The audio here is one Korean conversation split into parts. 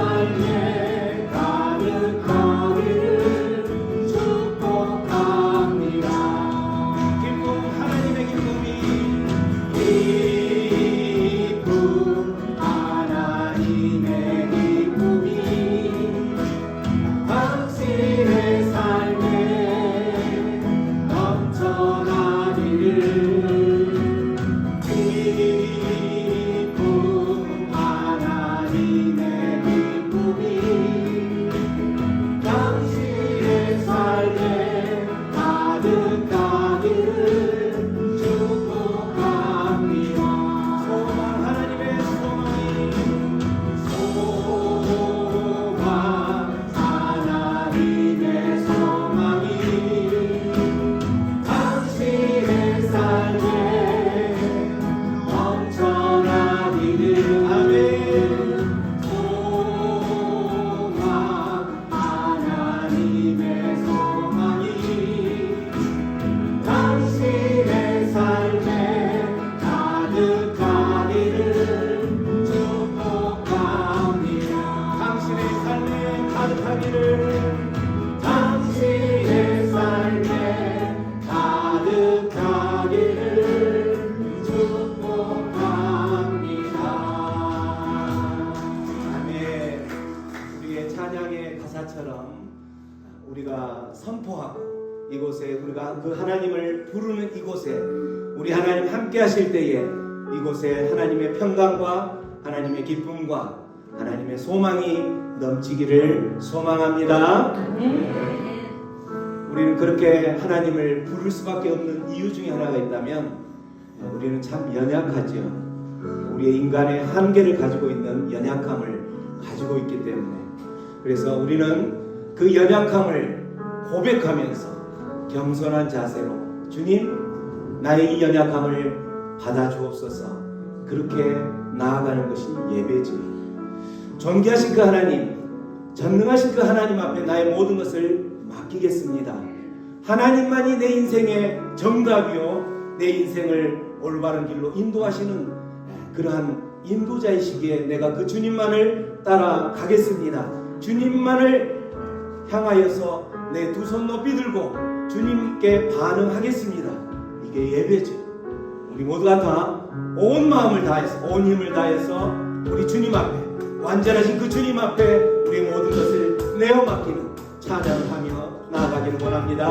삶에 가득하기를 축복합니다. 기쁨, 하나님의 기쁨이 하나님의 기쁨이 당신의 삶에 넘쳐나기를 우리가 선포하고 이곳에 우리가 그 하나님을 부르는 이곳에 우리 하나님 함께 하실 때에 이곳에 하나님의 평강과 하나님의 기쁨과 하나님의 소망이 넘치기를 소망합니다. 우리는 그렇게 하나님을 부를 수밖에 없는 이유 중에 하나가 있다면 우리는 참 연약하죠. 우리의 인간의 한계를 가지고 있는 연약함을 가지고 있기 때문에 그래서 우리는 그 연약함을 고백하면서 겸손한 자세로 주님 나의 이 연약함을 받아주옵소서 그렇게 나아가는 것이 예배지. 존귀하신 그 하나님 전능하신 그 하나님 앞에 나의 모든 것을 맡기겠습니다. 하나님만이 내 인생의 정답이요 내 인생을 올바른 길로 인도하시는 그러한 인도자이시기에 내가 그 주님만을 따라가겠습니다. 주님만을 향하여서 내 두 손 높이 들고 주님께 반응하겠습니다. 이게 예배죠. 우리 모두가 다 온 마음을 다해서 온 힘을 다해서 우리 주님 앞에 완전하신 그 주님 앞에 우리 모든 것을 내어 맡기는 찬양을 하며 나아가기를 원합니다.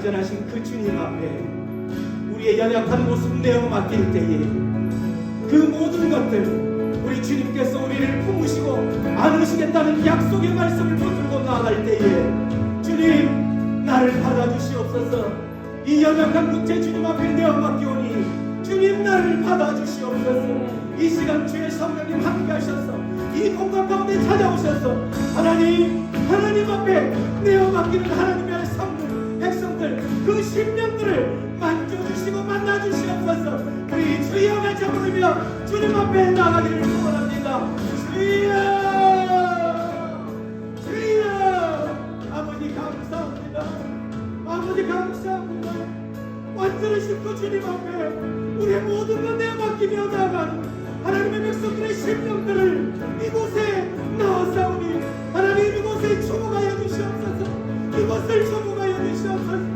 완전하신 그 주님 앞에 우리의 연약한 모습 내어 맡길 때에 그 모든 것들 우리 주님께서 우리를 품으시고 안으시겠다는 약속의 말씀을 붙들고 나아갈 때에 주님 나를 받아주시옵소서. 이 연약한 육체 주님 앞에 내어 맡기오니 주님 나를 받아주시옵소서. 이 시간 주의 성령님 함께하셔서 이 공간 가운데 찾아오셔서 하나님 앞에 내어 맡기는 하나님의 성들 백성들 그 심령들을 만져주시고 만나주시옵소서. 우리 주여 같이 부르며 주님 앞에 나가기를 소원합니다. 주여 주여 아버지 감사합니다. 아버지 감사합니다. 완전하신 그 주님 앞에 우리의 모든 것 내어 맡기며 나아가는 하나님의 백성들의 심령들을 이곳에 나아사오니 하나님 이곳에 주목하여 주시옵소서. 이곳을 주목하여 주시옵소서.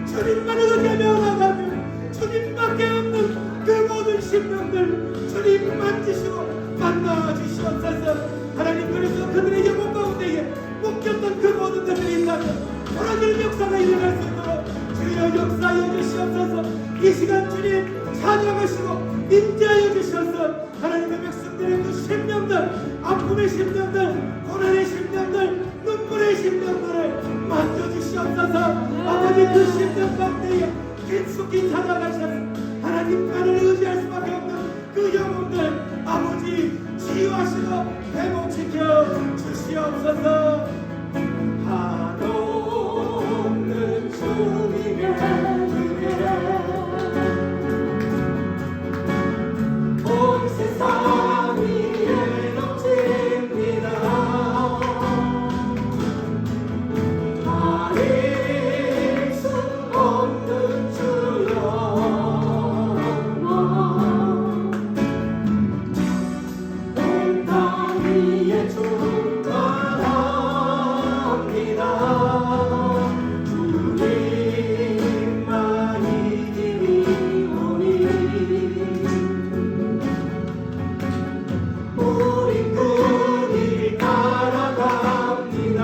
주님만 의지하며 나가며 주님밖에 없는 그 모든 심령들 주님 만지시고 만나 주시옵소서. 하나님 그래서 그들의 영혼 가운데에 묶였던 그 모든 것들이 있다면 돌아지는 역사가 일어날 수 있도록 주여 역사하여 주시옵소서. 이 시간 주님 찾아가시고 인자하여 주셔서 하나님의 백성들의 그 심령들 아픔의 심령들 고난의 심령들 눈물의 심령들을 만져주시옵소서. 아버지 그 심령 가운데에 깊숙이 찾아가셔서 하나님만을 의지할 수밖에 없는 그 영혼들 아버지 치유하시고 회복시켜 주시옵소서. 한없는 주님의 온 세상 위에 넘칩니다. 가릴 수 없는 주여 온 땅 위에 충만합니다. 주님만 이기오니 우리 그 길 따라갑니다.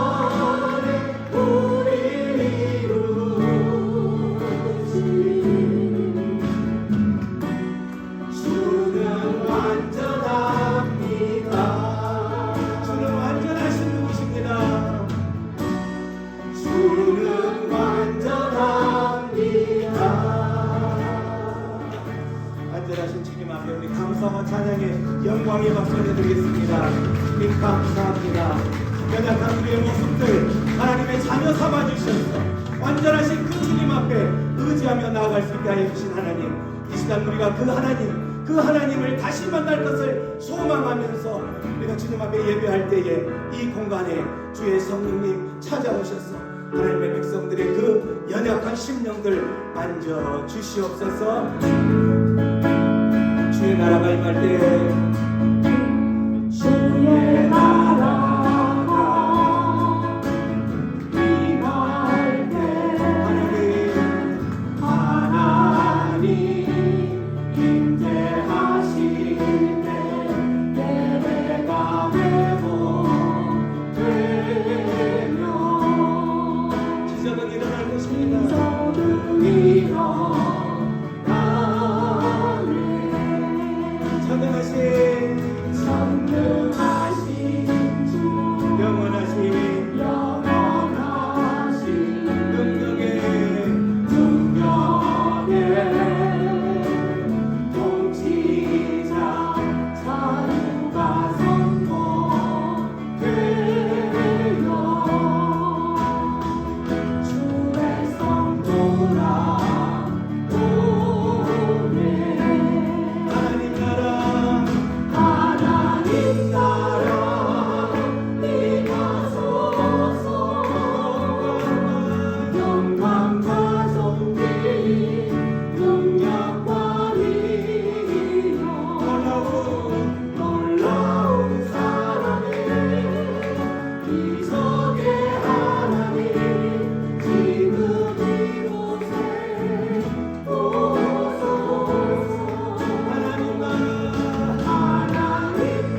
그날에 우리 이루지 주는 완전합니다. 주는 완전하신 분이십니다. 주는 완전합니다. 완전하신 주님 앞에 우리 감사와 찬양의 영광의 박수를 드리겠습니다. 주님 감사합니다. 연약한 우리의 모습들 하나님의 자녀 삼아주셔서 완전하신 그 주님 앞에 의지하며 나아갈 수 있게 하여 주신 하나님, 이 시간 우리가 그 하나님을 다시 만날 것을 소망하면서 우리가 주님 앞에 예배할 때에 이 공간에 주의 성령님 찾아오셔서 하나님의 백성들의 그 연약한 심령들 만져 주시옵소서. 주의 나라가 임할 때 주의 나라가 임할 때 하나님 임재하실 때 예배가 회복되며 기적은 일어날 것입니다. 전능하신 주 영원하신 능력의 통치자 자유가 선포되며 주의 성도라 오네. 하나님 나라 영광 가성비 능력과 능력 놀라운 사랑에 이적의 하나님 지금 이곳에 오소서. 하나님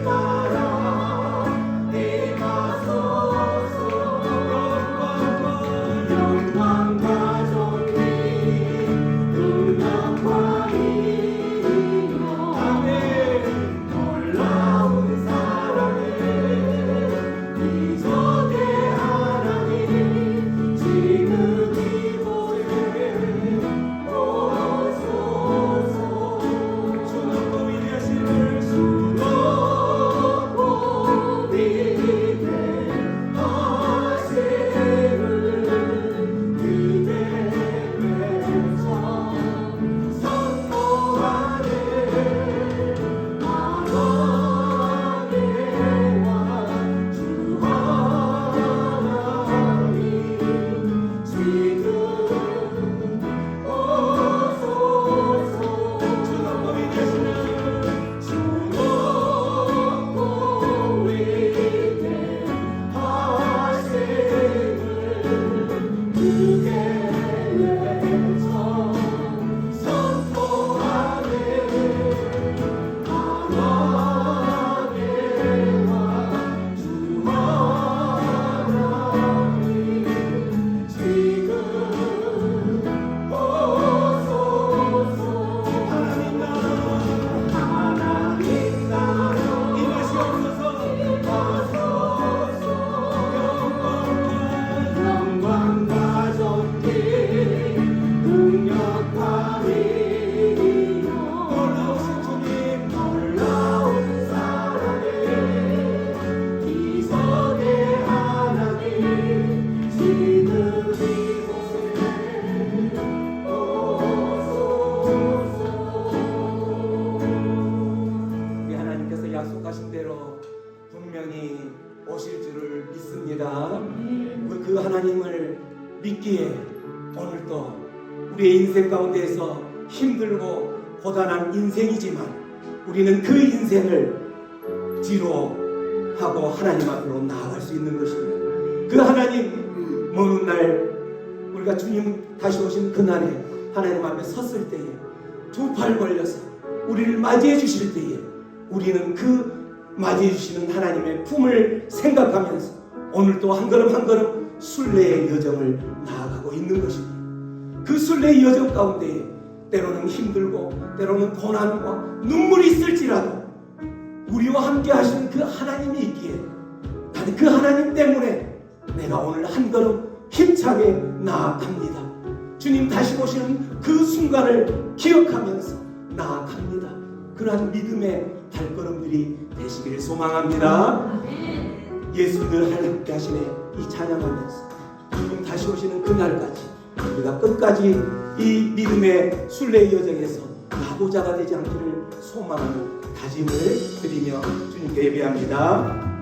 나라 임하소서. 믿습니다. 그 하나님을 믿기에 오늘도 우리의 인생 가운데에서 힘들고 고단한 인생이지만 우리는 그 인생을 뒤로 하고 하나님 앞으로 나아갈 수 있는 것입니다. 그 하나님 먼 날 우리가 주님 다시 오신 그날에 하나님 앞에 섰을 때에 두 팔 걸려서 우리를 맞이해 주실 때에 우리는 그 맞이해 주시는 하나님의 품을 생각하면서 오늘도 한 걸음 한 걸음 순례의 여정을 나아가고 있는 것입니다. 그 순례의 여정 가운데 때로는 힘들고 때로는 고난과 눈물이 있을지라도 우리와 함께 하시는 그 하나님이 있기에 나는 그 하나님 때문에 내가 오늘 한 걸음 힘차게 나아갑니다. 주님 다시 오시는 그 순간을 기억하면서 나아갑니다. 그러한 믿음의 발걸음들이 되시기를 소망합니다. 예수 늘 함께 하시네 이 찬양하면서 주님 다시 오시는 그날까지 우리가 끝까지 이 믿음의 순례의 여정에서 낙오자가 되지 않기를 소망하는 다짐을 드리며 주님께 예배합니다.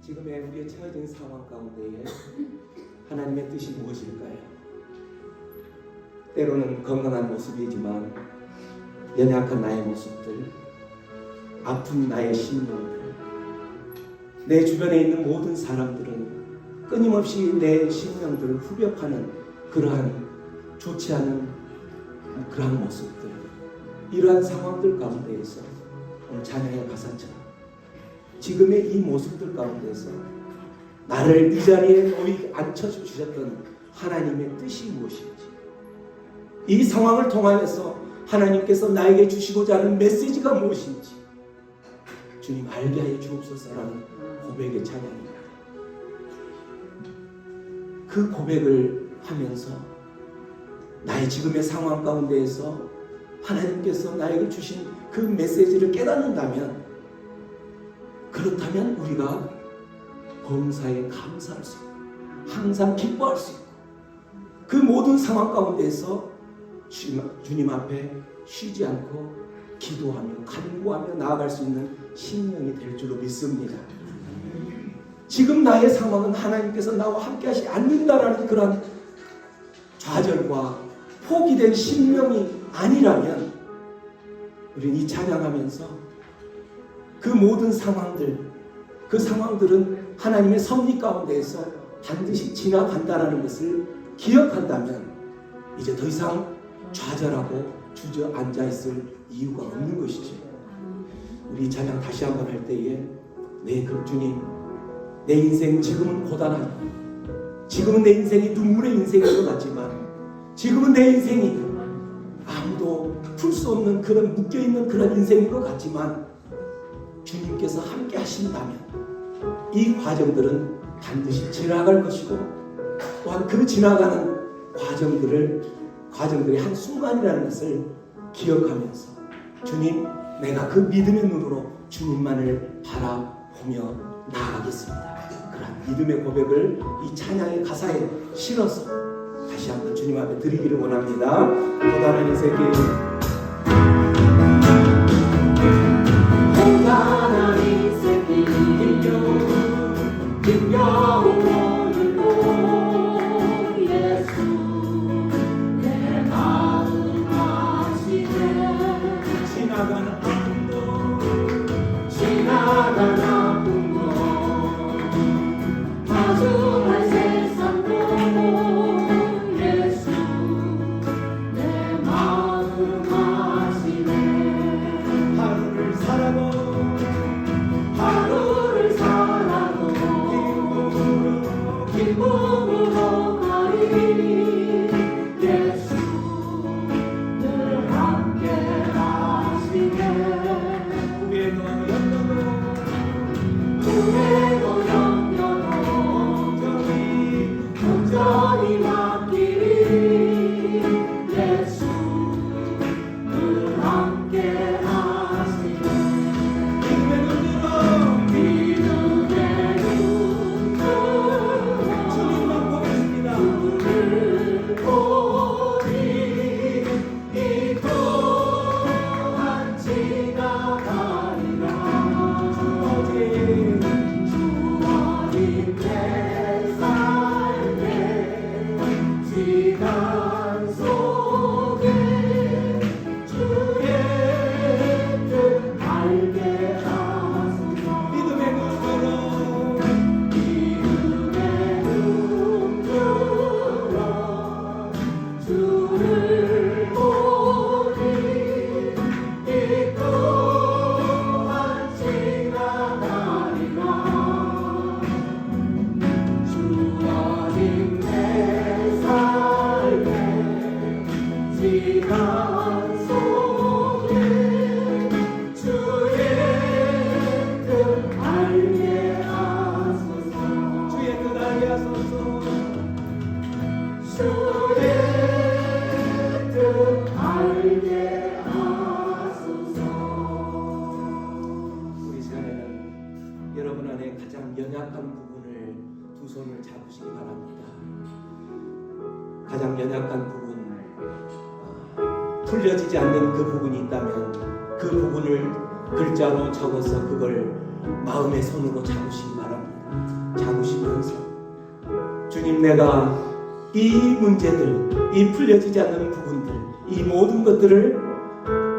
지금의 우리의 처해진 상황 가운데에 하나님의 뜻이 무엇일까요? 때로는 건강한 모습이지만 연약한 나의 모습들, 아픈 나의 심령들, 내 주변에 있는 모든 사람들은 끊임없이 내 심령들을 후벼파는 그러한 좋지 않은 그러한 모습들, 이러한 상황들 가운데에서 오늘 찬양의 가사처럼 지금의 이 모습들 가운데서 나를 이 자리에 놓이 앉혀주셨던 하나님의 뜻이 무엇인지, 이 상황을 통하여서 하나님께서 나에게 주시고자 하는 메시지가 무엇인지 주님 알게 하여 주옵소서라는 고백의 찬양입니다. 그 고백을 하면서 나의 지금의 상황 가운데에서 하나님께서 나에게 주신 그 메시지를 깨닫는다면, 그렇다면 우리가 범사에 감사할 수 있고 항상 기뻐할 수 있고 그 모든 상황 가운데에서 주님 앞에 쉬지 않고 기도하며 간구하며 나아갈 수 있는 심령이 될 줄로 믿습니다. 지금 나의 상황은 하나님께서 나와 함께 하시지 않는다라는 그런 좌절과 포기된 심령이 아니라면 우리는 이 찬양하면서 그 모든 상황들, 그 상황들은 하나님의 섭리 가운데에서 반드시 지나간다라는 것을 기억한다면 이제 더 이상 좌절하고 주저앉아 있을 이유가 없는 것이죠. 우리 이 찬양 다시 한번 할 때에 그 주님, 내 인생 지금은 고단하고 지금은 내 인생이 눈물의 인생인 것 같지만, 지금은 내 인생이 아무도 풀 수 없는 그런 묶여있는 그런 인생인 것 같지만, 주님께서 함께 하신다면 이 과정들은 반드시 지나갈 것이고, 또한 그 지나가는 과정들이 한순간이라는 것을 기억하면서 주님, 내가 그 믿음의 눈으로 주님만을 바라보며 나아가겠습니다. 그런 믿음의 고백을 이 찬양의 가사에 실어서 다시 한번 주님 앞에 드리기를 원합니다. 고단한 인생길, 고단한 인생길 힘겨운 오늘도 예수 내 마음 아시네. 지나가는 아픔도 마주할 세상도 예수 내 마음 아시네. 하루를 살아도 기쁨으로 가리. 예수 늘 함께 하시네. 후회도 염려도 온전히 맡기리. 예수 늘 함께 하시네. 믿음의 눈으로 주를 보니 이 또한 지나가리라. 주어진 내 삶의 시간 속에 주의 뜻 알게 하소서. 믿음의 눈으로 주를 보니 이 또한 지나가리라. 주어진 내 삶의 시간 속에 주의 뜻 알게 하소서. 주의 뜻 알게 하소서. 주의 뜻 알게 하소서. 우리 시간에는 여러분 안에 가장 연약한 부분을 두 손을 잡으시기 바랍니다. 가장 연약한 부분, 풀려지지 않는 그 부분이 있다면 그 부분을 글자로 적어서 그걸 마음의 손으로 잡으시기 바랍니다. 잡으시면서 주님, 내가 이 문제들, 이 풀려지지 않는 부분들, 이 모든 것들을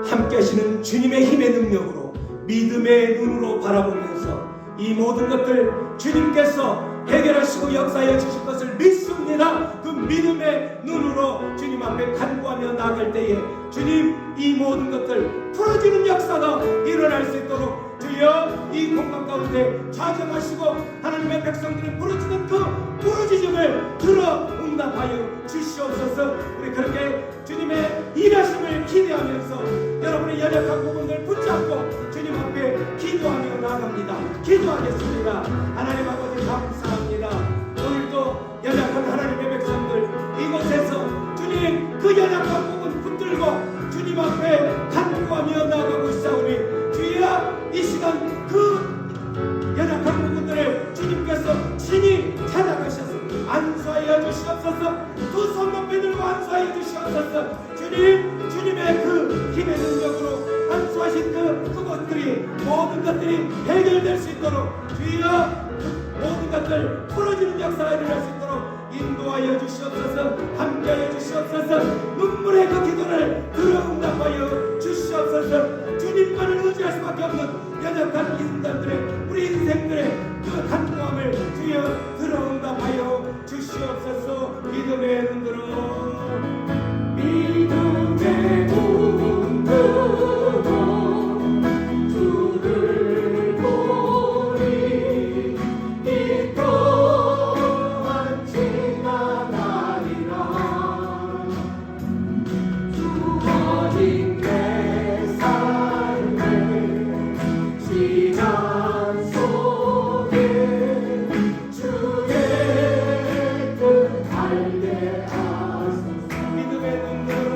함께 하시는 주님의 힘의 능력으로 믿음의 눈으로 바라보면서 이 모든 것들 주님께서 해결하시고 역사해 주실 것을 믿습니다. 그 믿음의 눈으로 주님 앞에 간구하며 나아갈 때에 주님, 이 모든 것들 풀어지는 역사가 일어날 수 있도록 주여 이 공간 가운데 좌정하시고 하나님의 백성들이 부르짖는 그 부르짖음을 들어 응답하여 주시옵소서. 우리 그렇게 주님의 일하심을 기대하면서 여러분의 연약한 부분을 붙잡고 주님 앞에 기도하며 나갑니다. 기도하겠습니다. 하나님 아버지 감사합니다. 오늘도 연약한 하나님의 백성들 이곳에서 주님 그 연약한 부분 붙들고 주님 앞에 간구하며 나가고 있사오니 주여 이 시간 그 연약한 부분들을 주님께서 친히 찾아가셔서 안수하여 주시옵소서. 두 손 높이 들고 안수하여 주시옵소서. 주님, 주님의 그 힘의 능력으로 안수하신 그것들이 모든 것들이 해결될 수 있도록 주여 모든 것들 풀어지는 역사가 일어날 수 있도록 인도하여 주시옵소서. 함께하여 주시옵소서. 눈물의 그 기도를 들어응답하여 주시옵소서. 주님만을 의지할 수밖에 없는 연약한 인간들의 우리 인생들의 그 간구함을 주여 들어응답하여 주시옵소서. 믿음의 눈들어 믿음의 눈 들어 주를 보리 이 또한 지나가리라 주어진 내 삶의 시간 속에 주의 뜻 알게 하소서. 믿음의 눈들어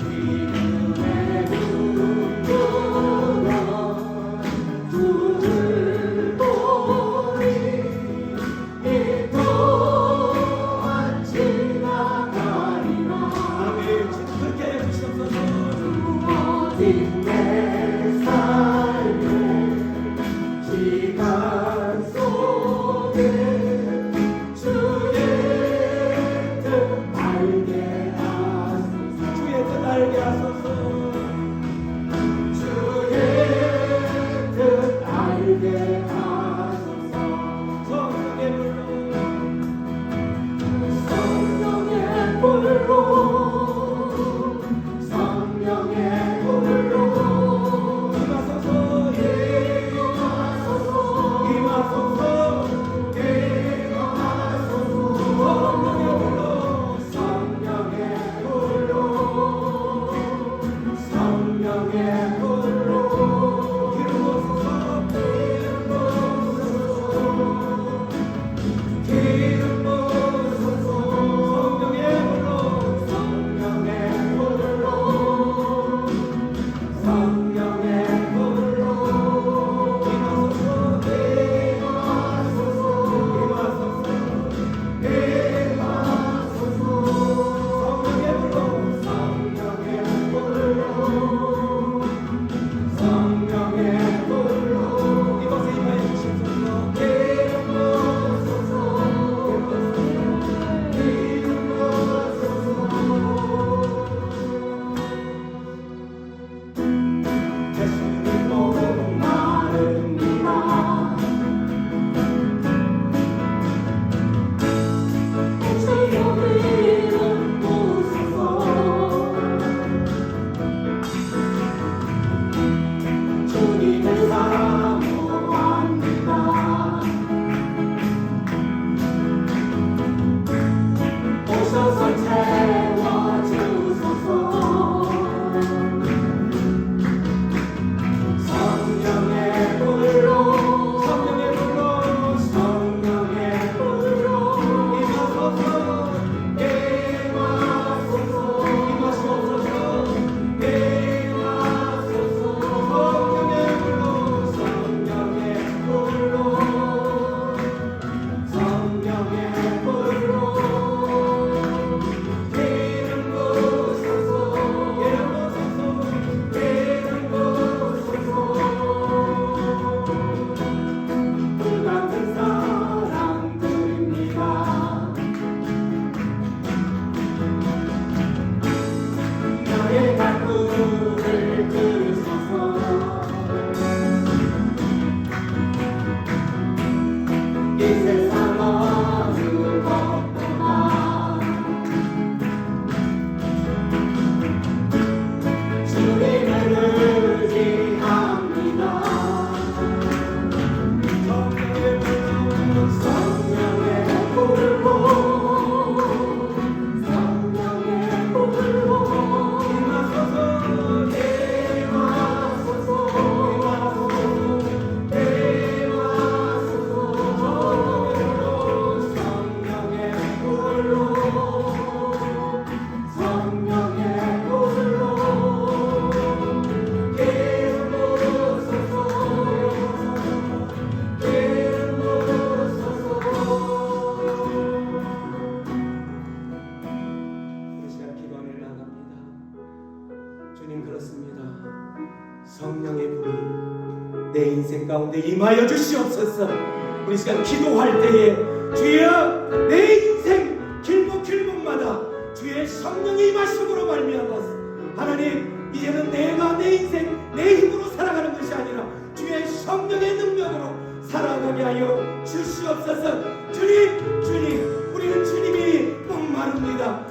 믿음의 눈 들어 주를 보리 이 또한 지나가리라 아멘. 주님 그렇게 해 주시옵소서. 주어진 내 삶의 시간 속에 주의 뜻 알게 하소서. 주의 뜻 알게 하소서. 주의 뜻 알게 하소서. 성령의 불로 성령의 불로 성령의 불로 임하소서. 임하소서 임하소서. 임하소서 가운데 임하여 주시옵소서. 우리 시간 기도할 때에 주여 내 인생 길목길목마다 주의 성령의 임하심으로 말미암아서 하나님 이제는 내가 내 인생 내 힘으로 살아가는 것이 아니라 주의 성령의 능력으로 살아가게 하여 주시옵소서. 주님 우리는 주님이 목마릅니다.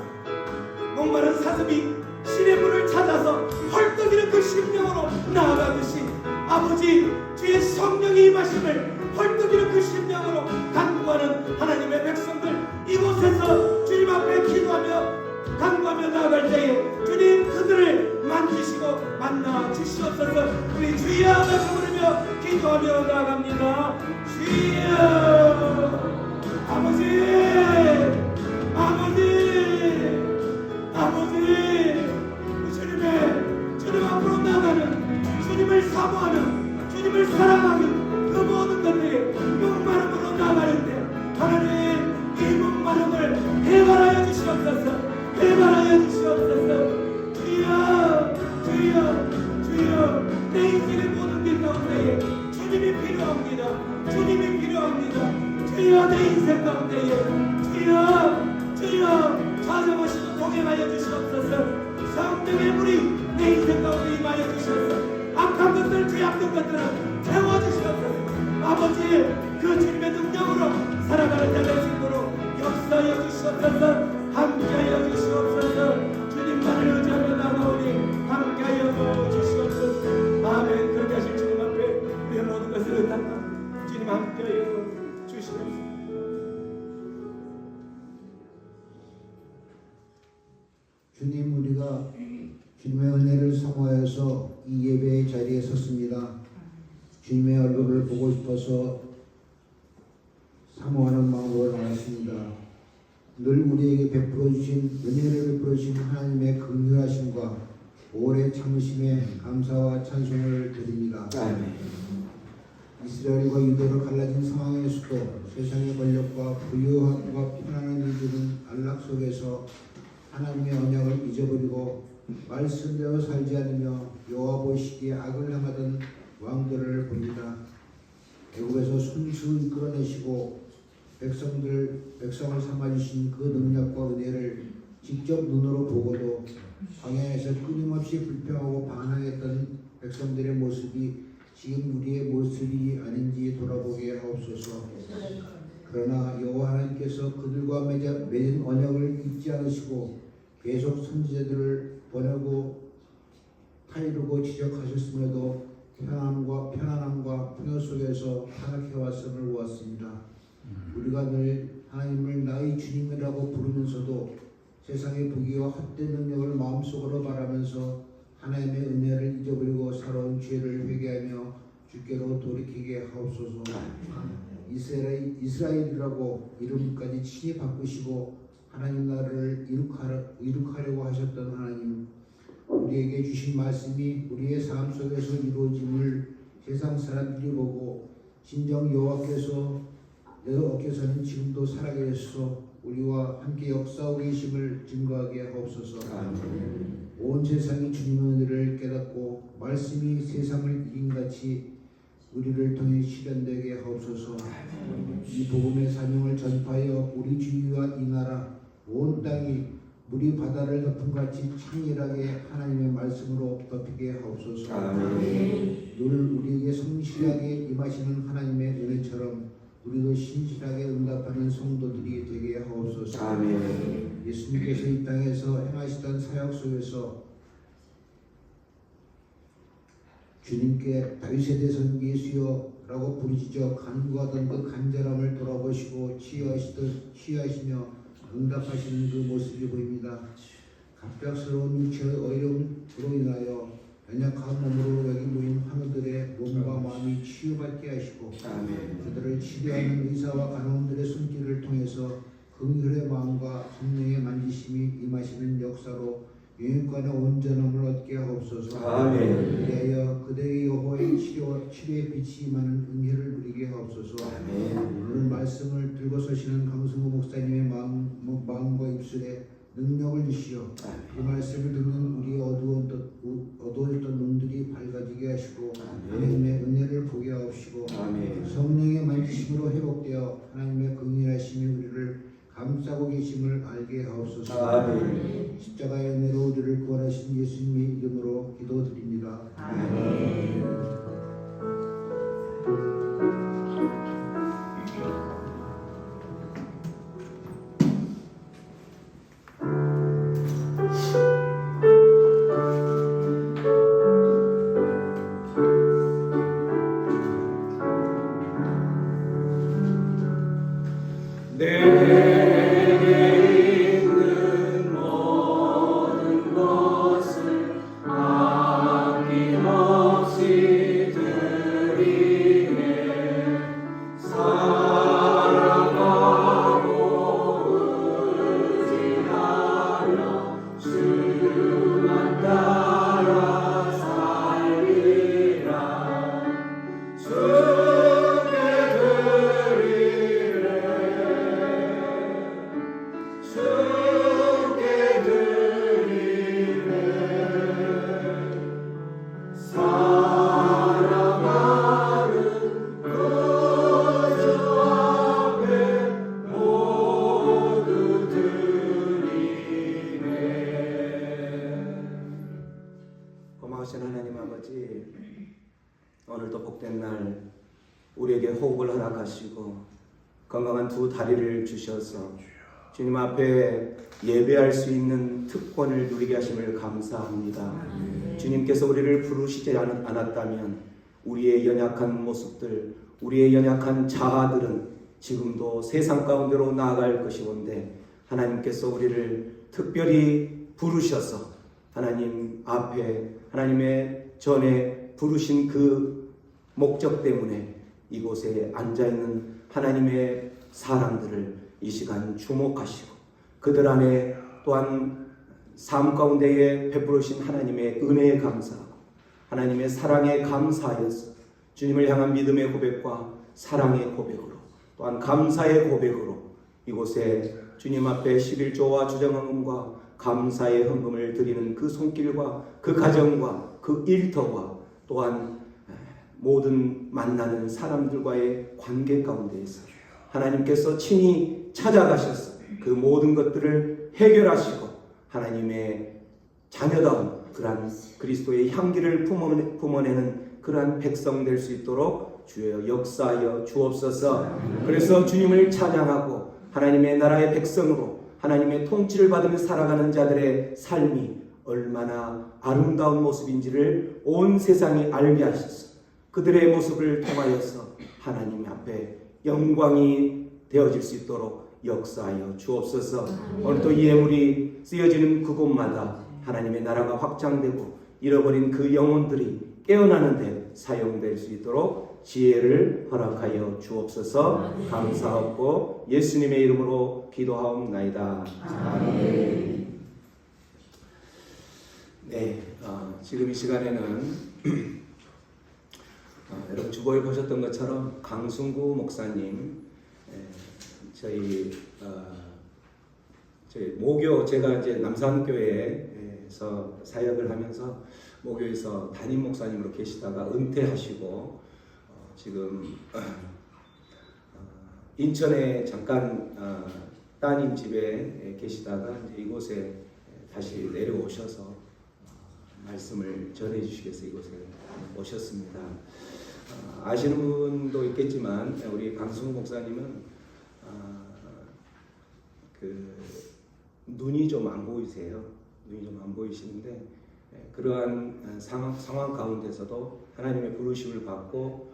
목마른 사슴이 신의 물을 찾아서 헐떡이는 그 심령으로 나아가듯이 아버지 주의 성령의 임하심을 헐떡이는 그 심령으로 간구하는 하나님의 백성들 이곳에서 주님 앞에 기도하며 간구하며 나아갈 때에 주님 그들을 만지시고 만나 주시옵소서. 우리 주여 말씀 부르며 기도하며 나아갑니다. 주여 아버지 주님 앞으로 나가는 주님을 사모하는 주님을 사랑하는 그 모든 것들이 목마름으로 나가는데 하나님 이 목마름을 해결하여 주시옵소서. 주여 내 인생의 모든 길 가운데에 주님이 필요합니다. 주여 내 인생 가운데에 주여 찾아보시고 동행하여 주시옵소서. 성령의 물이 내 인생 가운데 임하여 주셔서 악한 것들 죄악된 것들은 태워주시옵소서. 아버지 그 주님의 능력으로 살아가는 내 백성으로 역사하여 주시옵소서. 함께하여 주시옵소서. 주님만을 의지하며 나가오니 함께하여 주시옵소서. 아멘. 그렇게 하실 주님 앞에 우리의 모든 것을 의탁합니다. 주님 함께하여 주시옵소서. 주님 우리가 주님의 은혜를 사모하여서 이 예배의 자리에 섰습니다. 주님의 얼굴을 보고 싶어서 사모하는 마음으로 나왔습니다. 늘 우리에게 베풀어 주신 은혜를 베풀어 주신 하나님의 긍휼하심과 오래 참으심에 감사와 찬송을 드립니다. 아멘. 이스라엘과 유대로 갈라진 상황에서도 세상의 권력과 부유함과 편안한 일들은 안락 속에서 하나님의 언약을 잊어버리고 말씀대로 살지 않으며 여호와 보시기에 악을 행하던 왕들을 봅니다. 애국에서 손수 이끌어내시고 백성을 삼아주신 그 능력과 은혜를 직접 눈으로 보고도 광야에서 끊임없이 불평하고 반항했던 백성들의 모습이 지금 우리의 모습이 아닌지 돌아보게 하옵소서. 그러나 여호와 하나님께서 그들과 맺은 언약을 잊지 않으시고 계속 선지자들을 보내고 타이르고 지적하셨음에도 편안함과 풍요 속에서 타락해왔음을 보았습니다. 우리가 늘 하나님을 나의 주님이라고 부르면서도 세상의 부귀와 헛된 능력을 마음속으로 바라면서 하나님의 은혜를 잊어버리고 살아온 죄를 회개하며 주께로 돌이키게 하옵소서. 이스라엘이라고 이름까지 친히 바꾸시고 하나님 나라를 이룩하려고 하셨던 하나님, 우리에게 주신 말씀이 우리의 삶 속에서 이루어짐을 세상 사람들이 보고 진정 여호와께서는 지금도 살아계셔서 우리와 함께 역사하고 계심을 증거하게 하옵소서. 온 세상이 주님의 은혜를 깨닫고 말씀이 세상을 이긴같이 우리를 통해 실현되게 하옵소서. 이 복음의 사명을 전파하여 우리 주위와 이 나라 온 땅이 물이 바다를 덮음같이 창렬하게 하나님의 말씀으로 덮이게 하옵소서. 늘 우리에게 성실하게 임하시는 하나님의 은혜처럼 우리도 신실하게 응답하는 성도들이 되게 하옵소서. 아멘. 예수님께서 이 땅에서 행하시던 사역 속에서 주님께 다윗의 대손 예수여라고 부르짖어 간구하던 그 간절함을 돌아보시고 치유하시며 응답하시는 그 모습이 보입니다. 갑작스러운 육체의 어려움으로 인하여 연약한 몸으로 여기 모인 환우들의 몸과 마음이 치유받게 하시고 그들을 치료하는 의사와 간호원들의 손길을 통해서 긍휼의 마음과 성령의 만지심이 임하시는 역사로 영육간의 온전함을 얻게 하옵소서. 그리하여 그들의 여호와의 치료의 빛이 임하는 은혜를 누리게 하옵소서. 오늘 말씀을 들고 서시는 강승구 목사님의 마음과 입술에 능력을 주시어 이 말씀을 듣는 우리 어두웠던 눈들이 밝아지게 하시고 하나님의 은혜를 보게 하옵시고 아멘. 성령의 만지심으로 회복되어 하나님의 긍휼하심이 우리를 감싸고 계심을 알게 하옵소서. 아멘. 십자가의 은혜로 우리를 구원하신 예수님의 이름으로 기도드립니다. 아멘. 내게 있는 모든 것을 아낌없이 드리네. 사랑하고 의지하며 주만 따라 살리라. 주께 드리네. 주께 드리네. 사랑하는 구주 앞에 모두 드리네. 고마우신 하나님 아버지, 오늘도 복된 날 우리에게 호흡을 허락하시고 건강한 두 다리를 주셔서 주님 앞에 예배할 수 있는 특권을 누리게 하심을 감사합니다. 주님께서 우리를 부르시지 않았다면 우리의 연약한 모습들, 우리의 연약한 자아들은 지금도 세상 가운데로 나아갈 것이온데 하나님께서 우리를 특별히 부르셔서 하나님 앞에 하나님의 전에 부르신 그 목적 때문에 이곳에 앉아있는 하나님의 사람들을 이 시간 주목하시고 그들 안에 또한 삶 가운데에 베풀으신 하나님의 은혜에 감사하고 하나님의 사랑에 감사하여서 주님을 향한 믿음의 고백과 사랑의 고백으로 또한 감사의 고백으로 이곳에 주님 앞에 11조와 주정헌금과 감사의 헌금을 드리는 그 손길과 그 가정과 그 일터와 또한 모든 만나는 사람들과의 관계 가운데에서 하나님께서 친히 찾아가셔서 그 모든 것들을 해결하시고 하나님의 자녀다운 그러한 그리스도의 향기를 품어내는 그러한 백성 될 수 있도록 주여 역사하여 주옵소서. 그래서 주님을 찬양하고 하나님의 나라의 백성으로 하나님의 통치를 받으며 살아가는 자들의 삶이 얼마나 아름다운 모습인지를 온 세상이 알게 하셔서 그들의 모습을 통하여서 하나님 앞에 영광이 되어질 수 있도록 역사하여 주옵소서. 오늘도 이 예물이 쓰여지는 그곳마다 하나님의 나라가 확장되고 잃어버린 그 영혼들이 깨어나는 데 사용될 수 있도록 지혜를 허락하여 주옵소서. 감사하고 예수님의 이름으로 기도하옵나이다. 아멘. 네, 지금 이 시간에는 여러분 주보에 보셨던 것처럼 강승구 목사님 저희 모교 제가 이제 남산교회에서 사역을 하면서 모교에서 담임 목사님으로 계시다가 은퇴하시고 지금 인천에 잠깐 따님 집에 계시다가 이제 이곳에 다시 내려오셔서 말씀을 전해주시겠어요. 이곳에 오셨습니다. 아시는 분도 있겠지만 우리 강승우 목사님은 그 눈이 좀 안 보이세요. 눈이 좀 안 보이시는데 그러한 상황 가운데서도 하나님의 부르심을 받고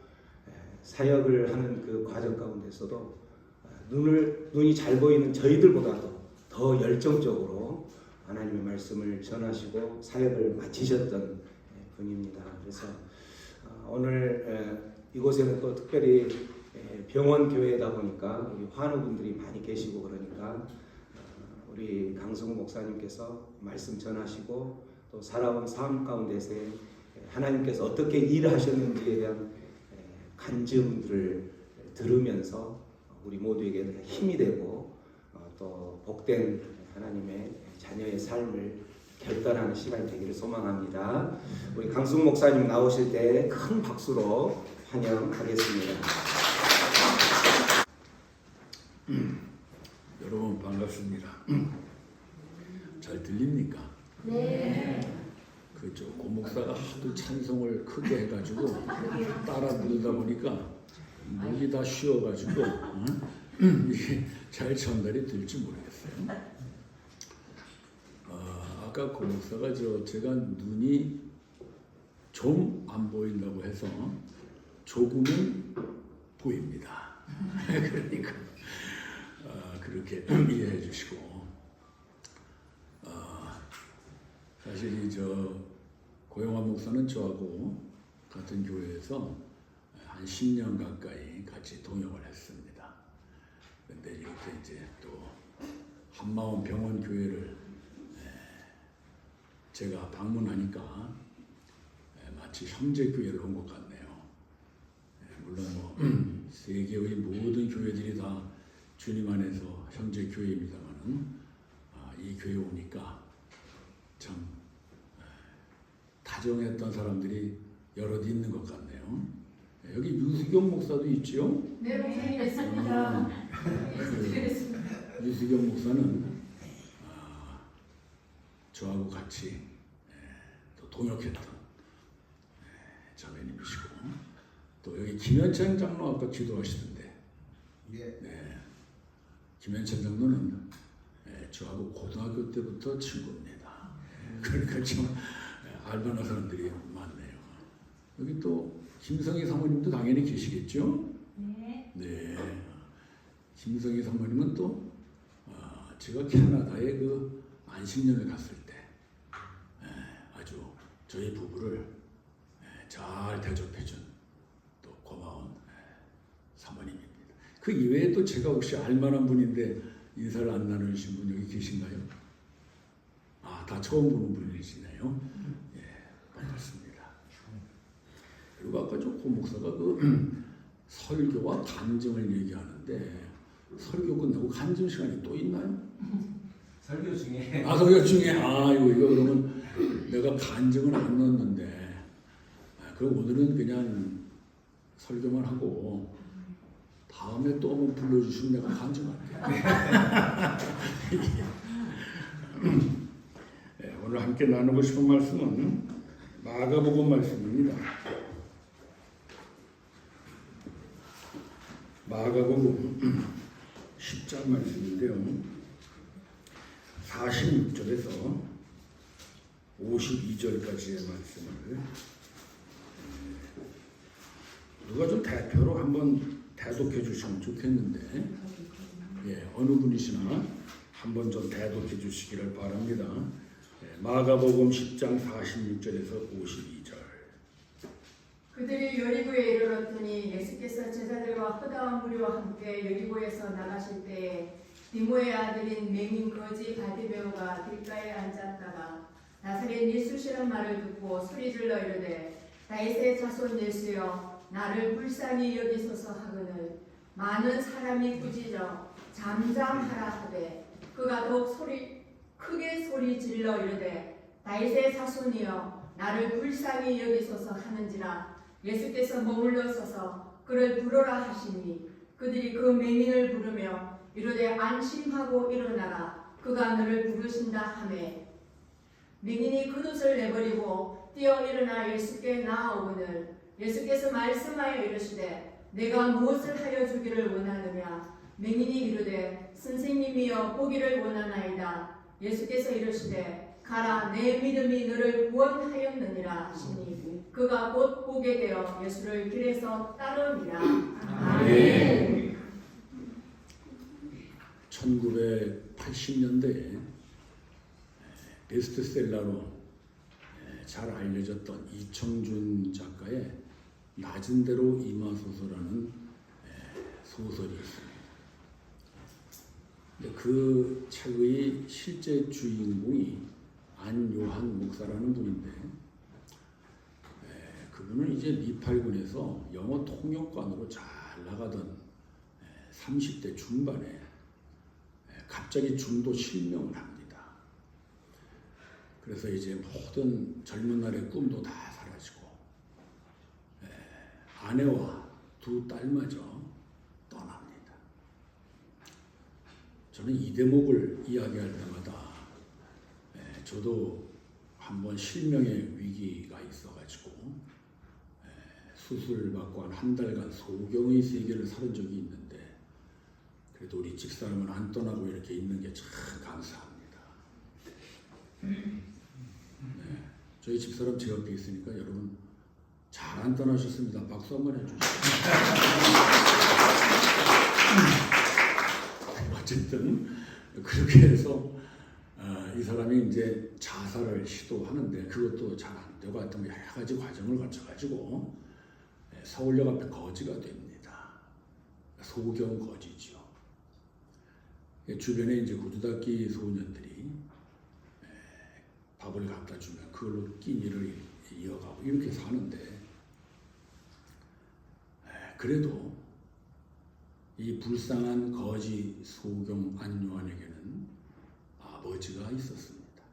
사역을 하는 그 과정 가운데서도 눈이 잘 보이는 저희들보다도 더 열정적으로 하나님의 말씀을 전하시고 사역을 마치셨던 분입니다. 그래서 오늘 이곳에는 또 특별히 병원 교회다 보니까 우리 환우분들이 많이 계시고 그러니까 우리 강성우 목사님께서 말씀 전하시고 또 살아온 삶 가운데서 하나님께서 어떻게 일하셨는지에 대한 간증들을 들으면서 우리 모두에게 힘이 되고 또 복된 하나님의 자녀의 삶을 결단하는 시간이 되기를 소망합니다. 우리 강승 목사님 나오실 때 큰 박수로 환영하겠습니다. 여러분 반갑습니다. 잘 들립니까? 네. 그저 고목사가 하도 찬송을 크게 해가지고 따라 부르다 보니까 목이 다 쉬어가지고 이게 잘 전달이 될지 모르겠어요. 아까 고목사가 제가 눈이 좀 안 보인다고 해서 조금은 보입니다. 그러니까 그렇게 이해해 주시고 사실 고영환 목사는 저하고 같은 교회에서 한 10년 가까이 같이 동역을 했습니다. 그런데 이렇게 이제 또 한마음 병원 교회를 제가 방문하니까 마치 형제 교회를 온 것 같네요. 물론 뭐 세계의 모든 교회들이 다 주님 안에서 형제 교회입니다만은 이 교회 오니까 참 다정했던 사람들이 여럿 있는 것 같네요. 여기 유수경 목사도 있죠? 네, 목사님 있습니다. 유수경 목사는 저하고 같이 또 동역했던 자매님이시고 또 여기 김현찬 장로 아까 기도하시던데 예. 김현찬 장로는 저하고 고등학교 때부터 친구입니다. 그러니까 좀 알만한 사람들이 많네요. 여기 또 김성희 사모님도 당연히 계시겠죠? 네. 네. 김성희 사모님은 또 제가 캐나다에 그 안식년을 갔을 때 아주 저희 부부를 잘 대접해준 또 고마운 사모님입니다. 그 이외에 또 제가 혹시 알만한 분인데 인사를 안 나누신 분 여기 계신가요? 다 처음 보는 분이시네요. 예, 반갑습니다. 그리고 아까 고 목사가 그 설교와 간증을 얘기하는데 설교 끝나고 간증 시간이 또 있나요? 설교 중에 설교 중에 이거 그러면 내가 간증을 안 넣었는데 그럼 오늘은 그냥 설교만 하고 다음에 또 한번 불러주시면 내가 간증할게요. 네, 오늘 함께 나누고 싶은 말씀은 마가복음 말씀입니다. 마가복음 10장 말씀인데요. 46절에서 52절까지의 말씀을 누가 좀 대표로 한번 대독해 주시면 좋겠는데 어느 분이시나 한번 좀 대독해 주시기를 바랍니다. 마가복음 10장 46절에서 52절. 그들이 여리고에 이르렀더니 예수께서 제자들과 허다한 무리와 함께 여리고에서 나가실 때에 디모의 아들인 맹인 거지 바디메오가 길가에 앉았다가 나사렛 예수시란 말을 듣고 소리질러 이르되 다윗의 자손 예수여 나를 불쌍히 여기소서 하거늘 많은 사람이 꾸짖어 잠잠하라 하되 그가 더욱 크게 소리질러 이르되 다윗의 자손이여 나를 불쌍히 여기소서 하는지라 예수께서 머물러 서서 그를 부르라 하시니 그들이 그 맹인을 부르며 이르되 안심하고 일어나라 그가 너를 부르신다 하매 맹인이 그릇을 내버리고 뛰어 일어나 예수께 나아오거늘 예수께서 말씀하여 이르시되 내가 무엇을 하여 주기를 원하느냐 맹인이 이르되 선생님이여 보기를 원하나이다 예수께서 이르시되 가라 내 믿음이 너를 구원하였느니라 하시니 그가 곧 보게 되어 예수를 길에서 따르니라. 아멘. 1980년대에 베스트셀러로 잘 알려졌던 이청준 작가의 낮은 대로 임하소서라는 소설이 있습니다. 근데 그 책의 실제 주인공이 안요한 목사라는 분인데 그분은 이제 미팔군에서 영어 통역관으로 잘 나가던 30대 중반에 갑자기 중도 실명을 합니다. 그래서 이제 모든 젊은 날의 꿈도 다 사라지고 아내와 두 딸마저 떠납니다. 저는 이 대목을 이야기할 때마다 저도 한번 실명의 위기가 있어가지고 수술받고 한 달간 소경의 세계를 살은 적이 있는데 그래도 우리 집사람은 안 떠나고 이렇게 있는 게 참 감사합니다. 저희 집사람 제 옆에 있으니까 여러분 잘 안 떠나셨습니다. 박수 한번 해주시죠. 어쨌든 그렇게 해서 이 사람이 이제 자살을 시도하는데 그것도 잘 안 되고 하여튼 여러 가지 과정을 거쳐가지고 서울역 앞에 거지가 됩니다. 소경 거지죠. 주변에 이제 구두닦이 소년들이 밥을 갖다 주면 그걸로 끼니를 이어가고 이렇게 사는데 그래도 이 불쌍한 거지 소경 안요한에게는 아버지가 있었습니다.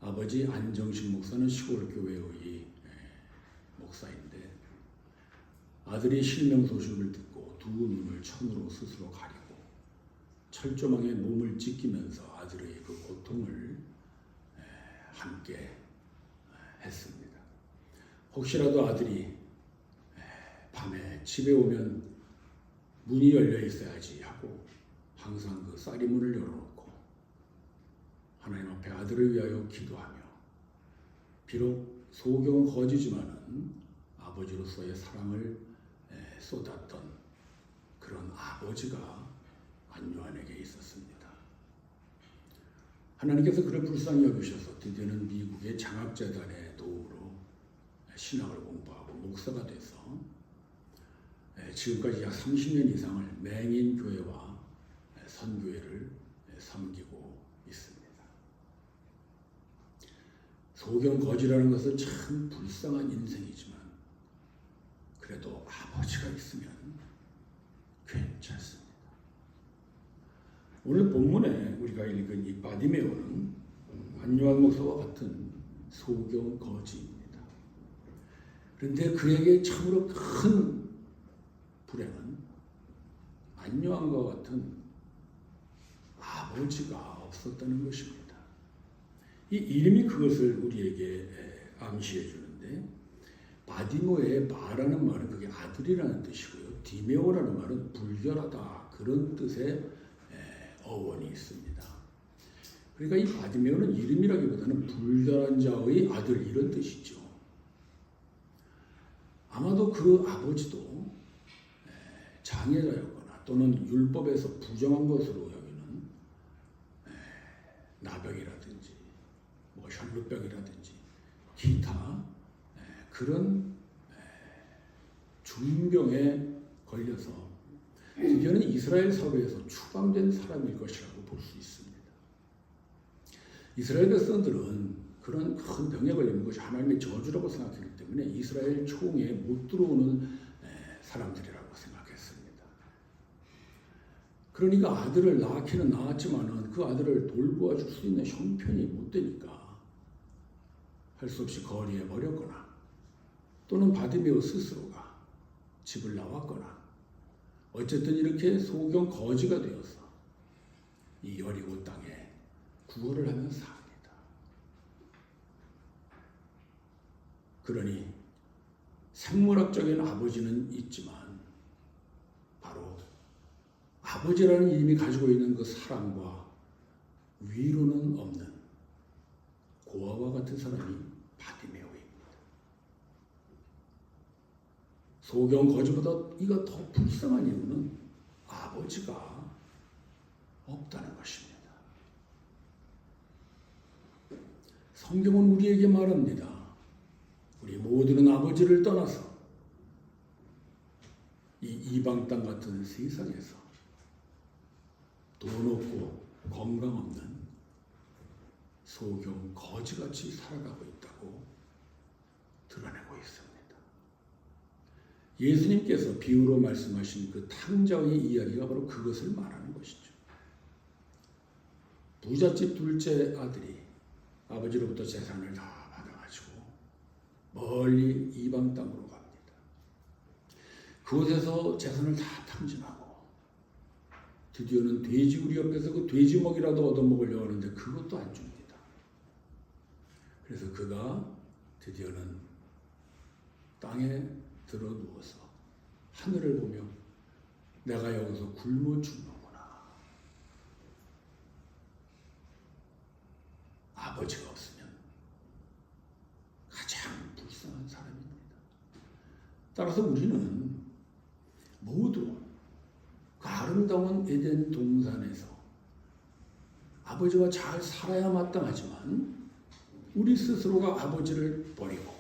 아버지 안정식 목사는 시골 교회의 목사인데 아들이 실명 소식을 듣고 두 눈을 천으로 스스로 가리고 철조망에 몸을 찢기면서 아들의 그 고통을 함께 했습니다. 혹시라도 아들이 밤에 집에 오면 문이 열려 있어야지 하고 항상 그 쌀이 문을 열어놓고 하나님 앞에 아들을 위하여 기도하며 비록 소경 거지지만은 아버지로서의 사랑을 쏟았던 그런 아버지가 안요한에게 있었습니다. 하나님께서 그를 불쌍히 여기셔서 드디어는 미국의 장학재단의 도움으로 신학을 공부하고 목사가 돼서 지금까지 약 30년 이상을 맹인교회와 선교회를 섬기고 있습니다. 소경 거지라는 것은 참 불쌍한 인생이지만 그래도 아버지가 있으면 괜찮습니다. 오늘 본문에 우리가 읽은 이 바디메오는 안요한 목사와 같은 소경 거지입니다. 그런데 그에게 참으로 큰 불행은 안요한과 같은 아버지가 없었다는 것입니다. 이 이름이 그것을 우리에게 암시해 주는데 바디모의 바라는 말은 그게 아들이라는 뜻이고요. 디메오라는 말은 불결하다 그런 뜻의 어원이 있습니다. 그러니까 이 바디메오는 이름이라기보다는 불결한 자의 아들 이런 뜻이죠. 아마도 그 아버지도 장애자였거나 또는 율법에서 부정한 것으로 여기는 나병이라든지 뭐 혈루병이라든지 기타 그런 중병에 걸려서 드디어는 이스라엘 사회에서 추방된 사람일 것이라고 볼 수 있습니다. 이스라엘 백성들은 그런 큰 병에 걸리는 것이 하나님의 저주라고 생각했기 때문에 이스라엘 총에 못 들어오는 사람들이라고 생각했습니다. 그러니까 아들을 낳기는 낳았지만은 그 아들을 돌보아 줄 수 있는 형편이 못 되니까 할 수 없이 거리에 버렸거나 또는 바디메오 스스로가 집을 나왔거나 어쨌든 이렇게 소경 거지가 되어서 이 여리고 땅에 구걸을 하며 삽니다. 그러니 생물학적인 아버지는 있지만 바로 아버지라는 이름이 가지고 있는 그 사랑과 위로는 없는 고아와 같은 사람이 바디메오입니다. 소경 거지보다 이가 더 불쌍한 이유는 아버지가 없다는 것입니다. 성경은 우리에게 말합니다. 우리 모두는 아버지를 떠나서 이 이방 땅 같은 세상에서 돈 없고 건강 없는 소경 거지같이 살아가고 있다고 드러내고 있습니다. 예수님께서 비유로 말씀하신 그 탕자의 이야기가 바로 그것을 말하는 것이죠. 부잣집 둘째 아들이 아버지로부터 재산을 다 받아가지고 멀리 이방 땅으로 갑니다. 그곳에서 재산을 다 탕진하고 드디어는 돼지우리 옆에서 그 돼지먹이라도 얻어먹으려고 하는데 그것도 안 줍니다. 그래서 그가 드디어는 땅에 들어 누워서 하늘을 보며 내가 여기서 굶어 죽는구나. 아버지가 없으면 가장 불쌍한 사람입니다. 따라서 우리는 모두 그 아름다운 에덴 동산에서 아버지와 잘 살아야 마땅하지만 우리 스스로가 아버지를 버리고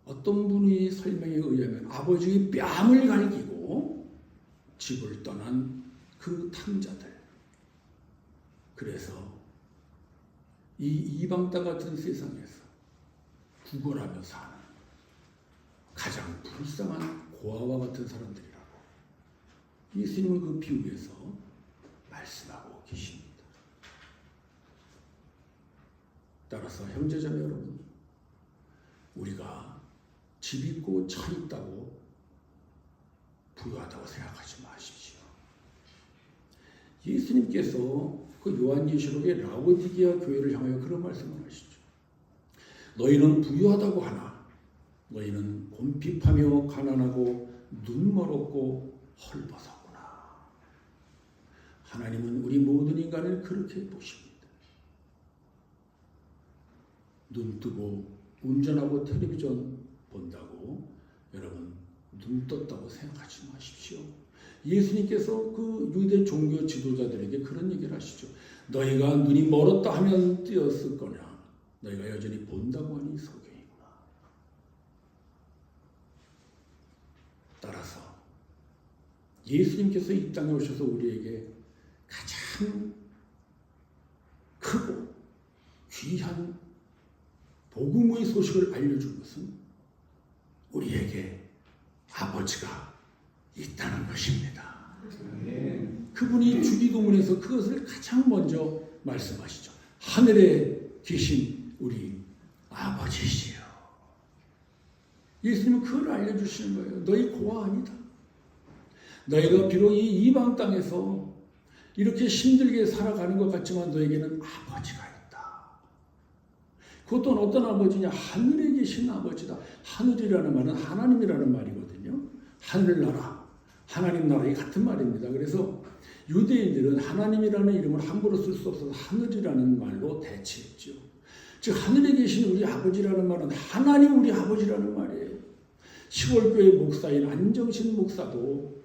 어떤 분의 설명에 의하면 아버지의 뺨을 갈기고 집을 떠난 그 탕자들. 그래서 이 이방 땅 같은 세상에서 구걸하며 사는 가장 불쌍한 고아와 같은 사람들이라고 예수님은 그 비유에서 말씀하고 계십니다. 따라서 형제자매 여러분, 우리가 집 있고 차 있다고 부유하다고 생각하지 마십시오. 예수님께서 그 요한계시록의 라오디게아 교회를 향하여 그런 말씀을 하시죠. 너희는 부유하다고 하나 너희는 곰핍하며 가난하고 눈멀었고 헐벗었구나. 하나님은 우리 모든 인간을 그렇게 보십니다. 눈 뜨고 운전하고 텔레비전 본다고 여러분 눈 떴다고 생각하지 마십시오. 예수님께서 그 유대 종교 지도자들에게 그런 얘기를 하시죠. 너희가 눈이 멀었다 하면 띄었을 거냐. 너희가 여전히 본다고 하니 소경이구나. 따라서 예수님께서 이 땅에 오셔서 우리에게 가장 크고 귀한 복음의 소식을 알려준 것은 우리에게 아버지가 있다는 것입니다. 그분이 주기도문에서 그것을 가장 먼저 말씀하시죠. 하늘에 계신 우리 아버지시여. 예수님은 그걸 알려주시는 거예요. 너희 고아 아니다. 너희가 비록 이 이방 땅에서 이렇게 힘들게 살아가는 것 같지만 너에게는 아버지가 있다. 그것도 어떤 아버지냐? 하늘에 계신 아버지다. 하늘이라는 말은 하나님이라는 말이거든요. 하늘나라, 하나님 나라의 같은 말입니다. 그래서 유대인들은 하나님이라는 이름을 함부로 쓸 수 없어서 하늘이라는 말로 대체했죠. 즉 하늘에 계신 우리 아버지라는 말은 하나님 우리 아버지라는 말이에요. 시골교회 목사인 안정신 목사도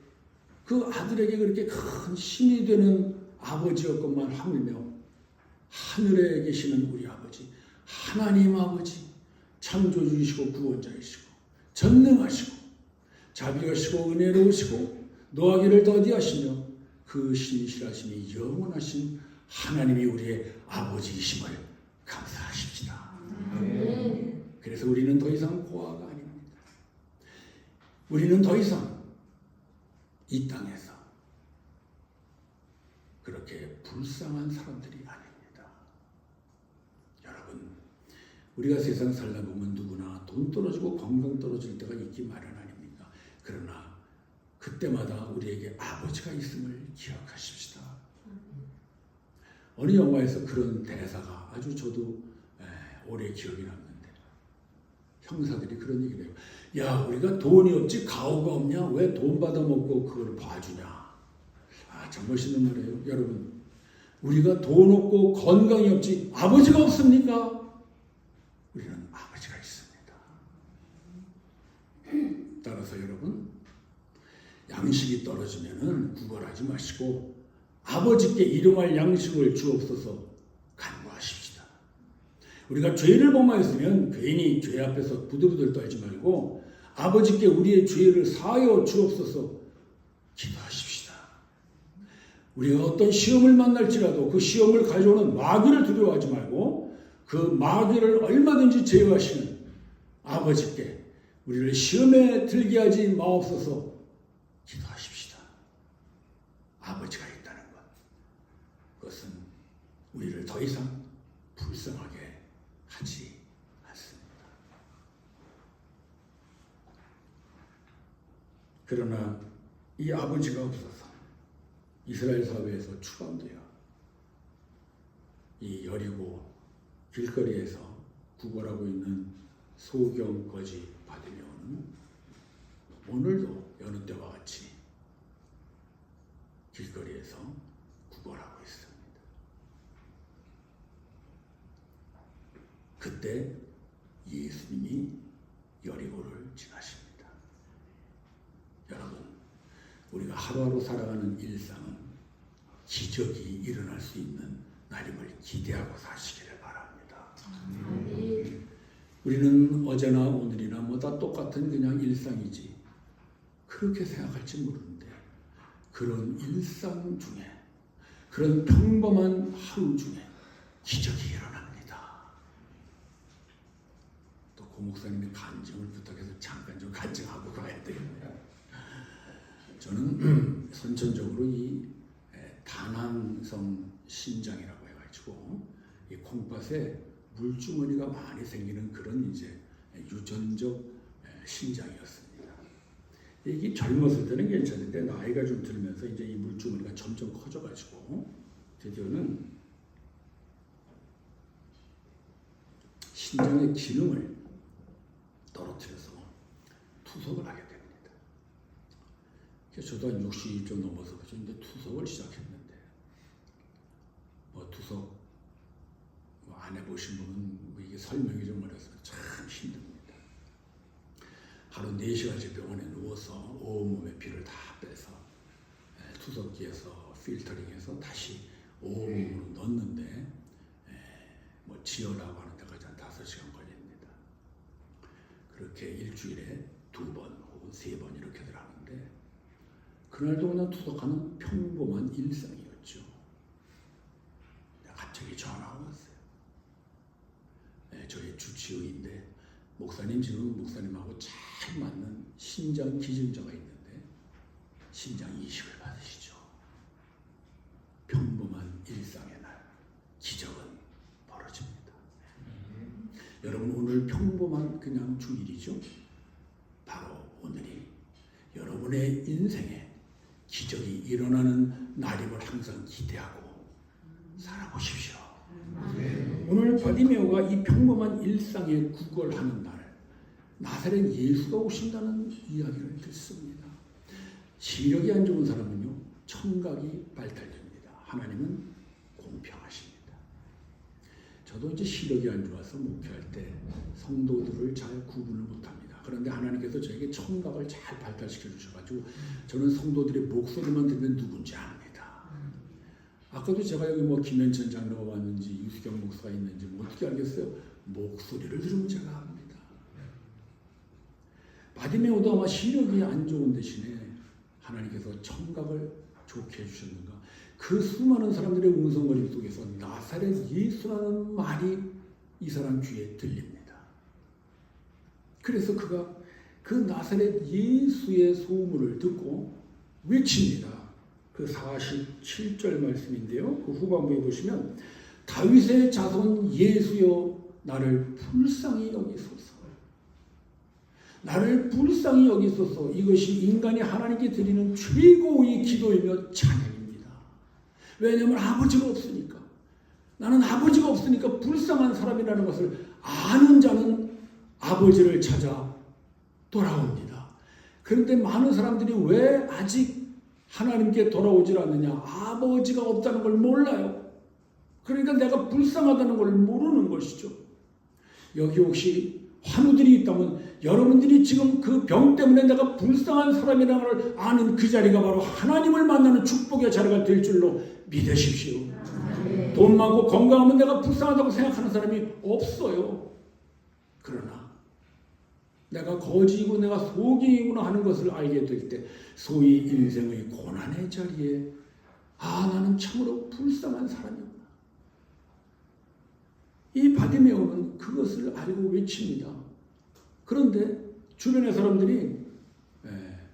그 아들에게 그렇게 큰 힘이 되는 아버지였건만 하물며 하늘에 계시는 우리 아버지, 하나님 아버지, 창조주이시고 구원자이시고 전능하시고 자비하시고 은혜로우시고 노하기를 더디하시며 그 신실하심이 영원하신 하나님이 우리의 아버지이심을 감사하십시다. 그래서 우리는 더 이상 고아가 아닙니다. 우리는 더 이상 이 땅에서 그렇게 불쌍한 사람들이 아닙니다. 여러분, 우리가 세상 살다 보면 누구나 돈 떨어지고 건강 떨어질 때가 있기 마련 아닙니까? 그러나 그때마다 우리에게 아버지가 있음을 기억하십시다. 어느 영화에서 그런 대사가 아주 저도 오래 기억이 남는데 형사들이 그런 얘기를 해요. 야, 우리가 돈이 없지 가오가 없냐? 왜 돈 받아먹고 그걸 봐주냐? 아, 참 멋있는 말이에요. 여러분, 우리가 돈 없고 건강이 없지 아버지가 없습니까? 우리는 아버지가 있습니다. 따라서 여러분, 양식이 떨어지면은 구걸하지 마시고 아버지께 일용할 양식을 주옵소서 간구하십시다. 우리가 죄를 범하였으면 괜히 죄 앞에서 부들부들 떨지 말고 아버지께 우리의 죄를 사하여 주옵소서 기도하십시다. 우리가 어떤 시험을 만날지라도 그 시험을 가져오는 마귀를 두려워하지 말고 그 마귀를 얼마든지 제어하시는 아버지께 우리를 시험에 들게 하지 마옵소서 기도하십시다. 아버지가 있다는 것, 그거 그것은 우리를 더 이상 불쌍하게 하지 않습니다. 그러나 이 아버지가 없어서 이스라엘 사회에서 추방되어 이 여리고 길거리에서 구걸하고 있는 소경 거지 바디메오는 오늘도 여느 때와 같이 길거리에서 구걸하고 있습니다. 그때 예수님이 여리고를 지나십니다. 여러분, 우리가 하루하루 살아가는 일상은 기적이 일어날 수 있는 날임을 기대하고 사시기를 바랍니다. 우리는 어제나 오늘이나 뭐 다 똑같은 그냥 일상이지 그렇게 생각할지 모르는데 그런 일상 중에 그런 평범한 하루 중에 기적이 일어납니다. 또 고 목사님이 간증을 부탁해서 잠깐 좀 간증하고 가야 되겠네요. 저는 선천적으로 이 다낭성 신장이라고 해가지고 이 콩팥에 물주머니가 많이 생기는 그런 이제 유전적 신장이었습니다. 이게 젊었을 때는 괜찮은데 나이가 좀 들면서 이제 이 물주머니가 점점 커져가지고 드디어는 신장의 기능을 떨어뜨려서 투석을 하게 됩니다. 저도 한 60이 좀 넘어서 그죠. 이제 투석을 시작했는데 뭐 투석 뭐 안 해보신 분은 뭐 이게 설명이 좀 어려서 참 힘듭니다. 하루 4시간씩 병원에 누워서 온몸에 피를 다 빼서 투석기에서 필터링해서 다시 온몸으로 넣는데 뭐 지혈라고 하는 데까지 한 5시간 걸립니다. 그렇게 일주일에 2번 혹은 3번 이렇게들 하는데 그날도 그냥 투석하는 평범한 일상이었죠. 갑자기 전화가 왔어요. 저희 주치의인데 목사님 지금 목사님하고 잘 맞는 신장 기증자가 있는데 신장 이식을 받으시죠. 평범한 일상의 날 기적은 벌어집니다. 여러분 오늘 평범한 그냥 주일이죠. 바로 오늘이 여러분의 인생에 기적이 일어나는 날임을 항상 기대하고 살아보십시오. 오늘 바디메오가 이 평범한 일상에 구걸하는 날 나사렛 예수가 오신다는 이야기를 듣습니다. 시력이 안 좋은 사람은요 청각이 발달됩니다. 하나님은 공평하십니다. 저도 이제 시력이 안 좋아서 목회할 때 성도들을 잘 구분을 못합니다. 그런데 하나님께서 저에게 청각을 잘 발달시켜 주셔가지고 저는 성도들의 목소리만 들으면 누군지 압니다. 아까도 제가 여기 뭐 김현천 장로가 왔는지 유수경 목사가 있는지 뭐 어떻게 알겠어요? 목소리를 들으면 제가 압니다. 바디메오도 아마 시력이 안 좋은 대신에 하나님께서 청각을 좋게 해주셨는가. 그 수많은 사람들의 웅성거림 속에서 나사렛 예수라는 말이 이 사람 귀에 들립니다. 그래서 그가 그 나사렛 예수의 소문을 듣고 외칩니다. 그 47절 말씀인데요. 그 후반부에 보시면 다윗의 자손 예수여 나를 불쌍히 여기소서. 나를 불쌍히 여기소서. 이것이 인간이 하나님께 드리는 최고의 기도이며 찬양입니다. 왜냐하면 아버지가 없으니까. 나는 아버지가 없으니까 불쌍한 사람이라는 것을 아는 자는 아버지를 찾아 돌아옵니다. 그런데 많은 사람들이 왜 아직 하나님께 돌아오질 않느냐? 아버지가 없다는 걸 몰라요. 그러니까 내가 불쌍하다는 걸 모르는 것이죠. 여기 혹시 환우들이 있다면 여러분들이 지금 그 병 때문에 내가 불쌍한 사람이라는 걸 아는 그 자리가 바로 하나님을 만나는 축복의 자리가 될 줄로 믿으십시오. 돈 많고 건강하면 내가 불쌍하다고 생각하는 사람이 없어요. 그러나 내가 거지이고 내가 소경이구나 하는 것을 알게 될 때 소위 인생의 고난의 자리에 나는 참으로 불쌍한 사람이구나. 이 바디메오는 그것을 알고 외칩니다. 그런데 주변의 사람들이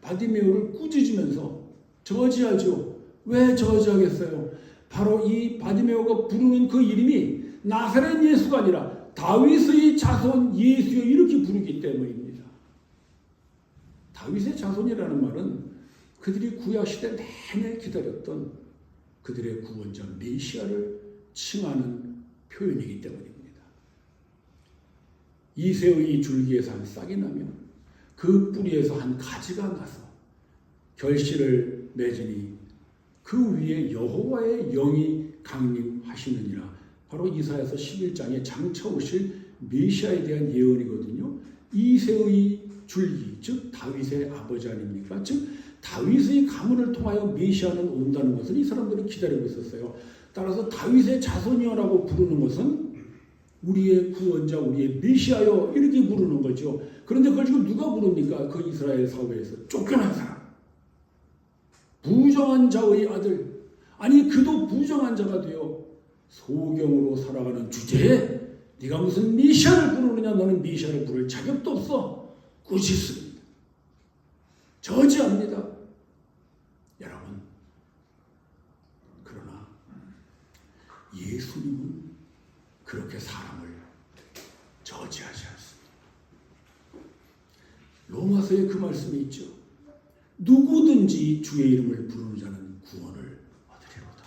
바디메오를 꾸짖으면서 저지하죠. 왜 저지하겠어요? 바로 이 바디메오가 부르는 그 이름이 나사렛 예수가 아니라 다윗의 자손 예수여 이렇게 부르기 때문입니다. 다윗의 자손이라는 말은 그들이 구약시대 내내 기다렸던 그들의 구원자 메시아를 칭하는 표현이기 때문입니다. 이새의 줄기에서 한 싹이 나면 그 뿌리에서 한 가지가 나서 결실을 맺으니 그 위에 여호와의 영이 강림하시느니라. 바로 이사야서 11장에 장차 오실 메시아에 대한 예언이거든요. 이새의 줄기, 즉 다윗의 아버지 아닙니까? 즉 다윗의 가문을 통하여 메시아는 온다는 것을 이 사람들이 기다리고 있었어요. 따라서 다윗의 자손이여라고 부르는 것은 우리의 구원자, 우리의 메시아여 이렇게 부르는 거죠. 그런데 그걸 지금 누가 부릅니까? 그 이스라엘 사회에서 쫓겨난 사람, 부정한 자의 아들, 아니 그도 부정한 자가 되어 소경으로 살아가는 주제에 네가 무슨 메시아를 부르느냐? 너는 메시아를 부를 자격도 없어. 꾸짖습니다. 저지합니다. 여러분, 그러나 예수님은 그렇게 사람을 저지하지 않습니다. 로마서에 그 말씀이 있죠. 누구든지 주의 이름을 부르는 자는 구원을 얻으리로다.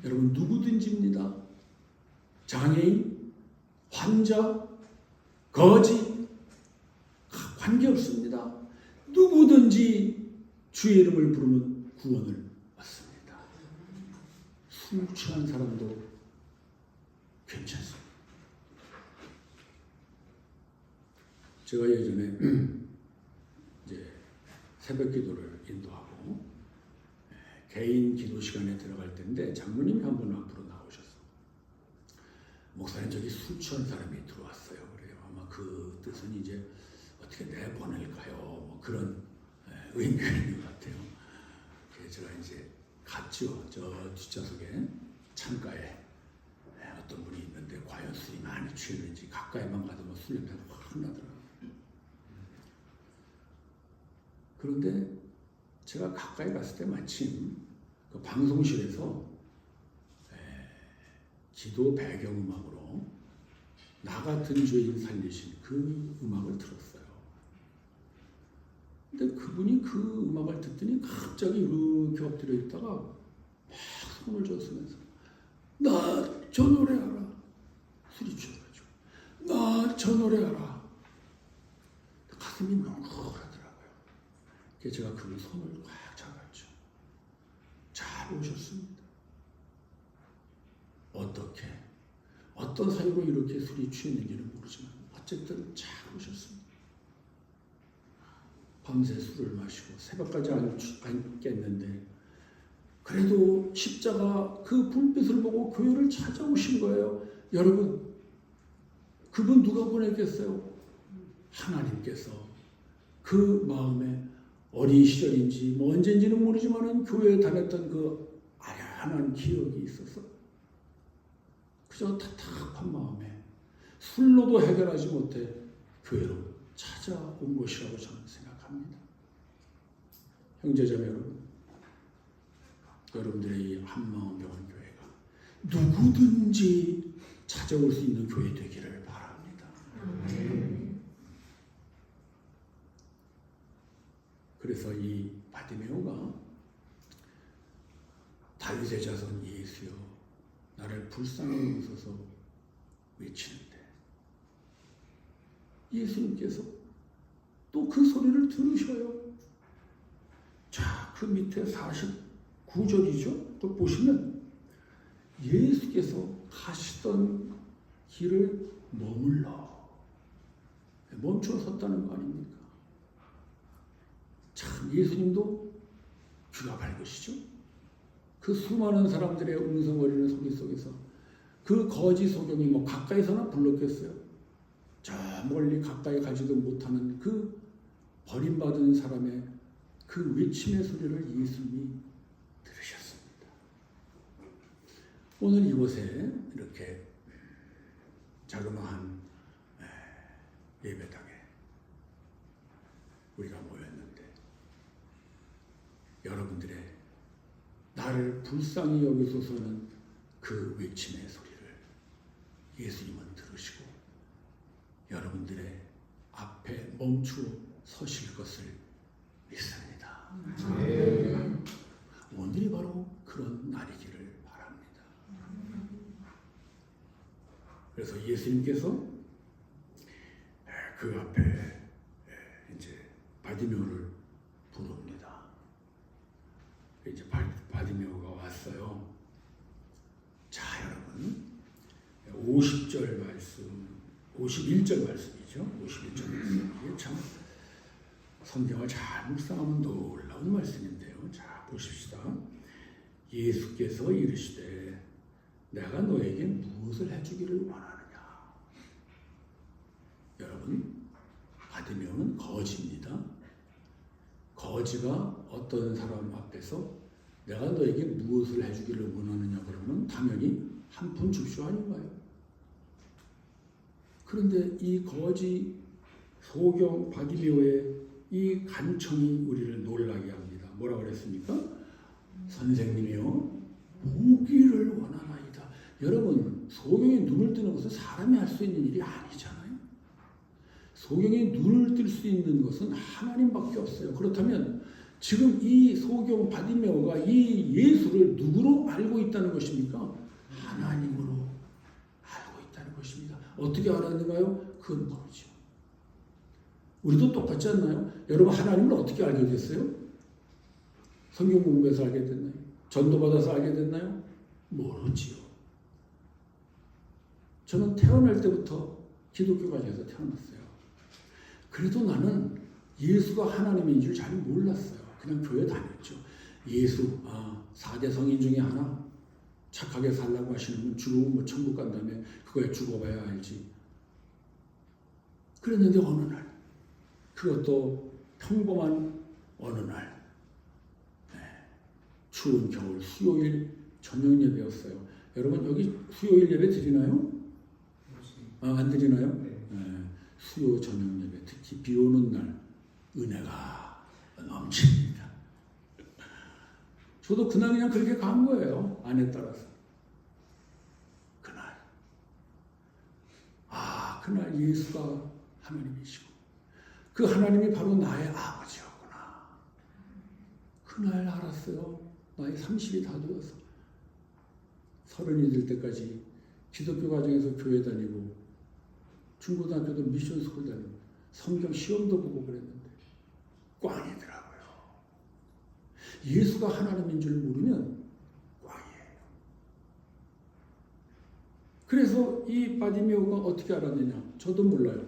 여러분, 누구든지입니다. 장애인, 환자, 거지 관계없습니다. 누구든지 주의 이름을 부르면 구원을 얻습니다. 술 취한 사람도 괜찮습니다. 제가 예전에 이제 새벽 기도를 인도하고 개인 기도 시간에 들어갈 때인데 장로님이 한 분 앞으로 나오셔서 목사님 저기 술 취한 사람이 들어왔어요. 그래요. 아마 그 뜻은 이제 어떻게 내보낼까요? 뭐 그런 의미인 것 같아요. 그래서 제가 이제 갔죠. 저 뒷좌석에 창가에 어떤 분이 있는데 과연 술이 많이 취했는지 가까이만 가도 뭐 술 냄새가 확 나더라고요. 그런데 제가 가까이 갔을 때 마침 그 방송실에서 기도 배경음악으로 나 같은 죄인 살리신 그 음악을 들었어요. 근데 그분이 그 음악을 듣더니 갑자기 이렇게 엎드려 있다가 막 손을 줬으면서 나 저 노래 알아. 술이 취해가지고 나 저 노래 알아. 가슴이 뭉클하더라고요. 그래서 제가 그분 손을 꽉 잡았죠. 잘 오셨습니다. 어떻게 어떤 사유로 이렇게 술이 취했는지는 모르지만 어쨌든 잘 오셨습니다. 밤새 술을 마시고 새벽까지 안 깼는데 그래도 십자가 그 불빛을 보고 교회를 찾아오신 거예요. 여러분, 그분 누가 보냈겠어요? 하나님께서 그 마음에 어린 시절인지 뭐 언젠지는 모르지만 교회에 다녔던 그 아련한 기억이 있어서 그저 답답한 마음에 술로도 해결하지 못해 교회로 찾아온 것이라고 저는 생각합니다. 형제자매 여러분, 여러분들의 이 한마음병원 교회가 누구든지 찾아올 수 있는 교회 되기를 바랍니다. 그래서 이 바디메오가 다윗의 자손 예수여 나를 불쌍히 여기소서 외치는데 예수님께서 또 그 소리를 들으셔요. 자, 그 밑에 49절이죠. 또 보시면 예수께서 가시던 길을 머물러 멈춰 섰다는 거 아닙니까? 참 예수님도 귀가 밝으시죠. 그 수많은 사람들의 웅성거리는 소리 속에서 그 거지 소경이 뭐 가까이서나 불렀겠어요. 저 멀리 가까이 가지도 못하는 그 버림받은 사람의 그 외침의 소리를 예수님이 들으셨습니다. 오늘 이곳에 이렇게 자그마한 예배당에 우리가 모였는데 여러분들의 나를 불쌍히 여기소서는 그 외침의 소리를 예수님은 들으시고 여러분들의 앞에 멈추어 서실 것을 믿습니다. 오늘이 바로 그런 날이기를 바랍니다. 그래서 예수님께서 그 앞에 이제 바디메오를 부릅니다. 이제 바디메오가 왔어요. 자, 여러분, 50절 말씀, 51절 말씀이죠. 51절 말씀. 이게 참 성경을 잘 묵상하면 놀라운 말씀인데요. 자, 보십시다. 예수께서 이르시되 내가 너에게 무엇을 해주기를 원하느냐. 여러분, 바디메오는 거지입니다. 거지가 어떤 사람 앞에서 내가 너에게 무엇을 해주기를 원하느냐 그러면 당연히 한 푼 줍쇼 아닌가요? 그런데 이 거지 소경 바디메오의 이 간청이 우리를 놀라게 합니다. 뭐라고 그랬습니까? 선생님이요, 보기를 원하나이다. 여러분, 소경이 눈을 뜨는 것은 사람이 할 수 있는 일이 아니잖아요. 소경이 눈을 뜰 수 있는 것은 하나님밖에 없어요. 그렇다면 지금 이 소경 바디메오가 이 예수를 누구로 알고 있다는 것입니까? 하나님으로 알고 있다는 것입니다. 어떻게 알았는가요? 그건 모르죠. 우리도 똑같지 않나요? 여러분, 하나님을 어떻게 알게 됐어요? 성경 공부해서 알게 됐나요? 전도받아서 알게 됐나요? 모르지요. 저는 태어날 때부터 기독교 가정에서 태어났어요. 그래도 나는 예수가 하나님인 줄 잘 몰랐어요. 그냥 교회 다녔죠. 예수, 4대 성인 중에 하나, 착하게 살라고 하시는 분, 죽으면 뭐 천국 간다며 그거에 죽어봐야 알지. 그랬는데 어느 날, 그것도 평범한 어느 날, 추운 겨울 수요일 저녁 예배였어요. 여러분, 여기 수요일 예배 드리나요? 안 드리나요? 네. 수요 저녁 예배, 특히 비 오는 날 은혜가 넘칩니다. 저도 그날 그냥 그렇게 간 거예요. 안에 따라서. 그날 예수가 하나님이시고 그 하나님이 바로 나의 아버지였구나. 그날 알았어요. 나이 30이 다 되어서 30이 될 때까지 기독교 과정에서 교회 다니고 중고등학교도 미션 스쿨 다니고 성경 시험도 보고 그랬는데 꽝이더라고요. 예수가 하나님인 줄 모르면 꽝이에요. 그래서 이 바디메오가 어떻게 알았느냐? 저도 몰라요.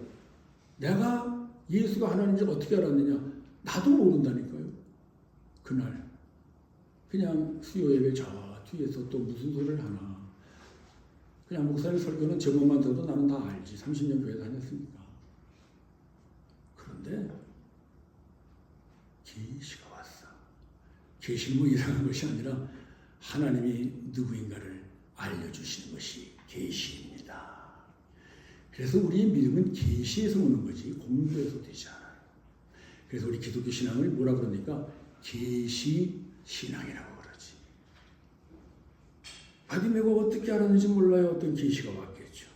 내가 예수가 하나님인 줄 어떻게 알았느냐? 나도 모른다니까요. 그날 그냥 수요 예배 저 뒤에서 또 무슨 소리를 하나. 그냥 목사님 설교는 제목만 들어도 나는 다 알지. 30년 교회 다녔으니까. 그런데 계시가 왔어. 계시는 뭐 이상한 것이 아니라 하나님이 누구인가를 알려주시는 것이 계시입니다. 그래서 우리의 믿음은 계시에서 오는 거지 공부에서 되지 않아요. 그래서 우리 기독교 신앙을 뭐라 그러니까 계시 신앙이라고 그러지. 바디메오가 어떻게 알았는지 몰라요. 어떤 계시가 왔겠죠.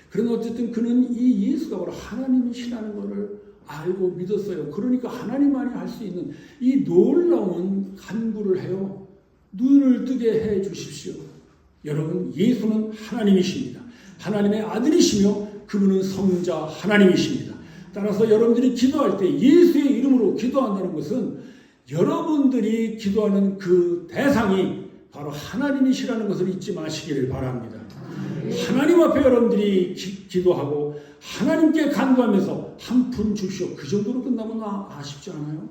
그러나 어쨌든 그는 이 예수가 바로 하나님이시라는 것을 알고 믿었어요. 그러니까 하나님만이 할 수 있는 이 놀라운 간구를 해요. 눈을 뜨게 해 주십시오. 여러분, 예수는 하나님이십니다. 하나님의 아들이시며 그분은 성자 하나님이십니다. 따라서 여러분들이 기도할 때 예수의 이름으로 기도한다는 것은 여러분들이 기도하는 그 대상이 바로 하나님이시라는 것을 잊지 마시기를 바랍니다. 하나님 앞에 여러분들이 기도하고 하나님께 간구하면서 한 푼 줍시오. 그 정도로 끝나면 아쉽지 않아요?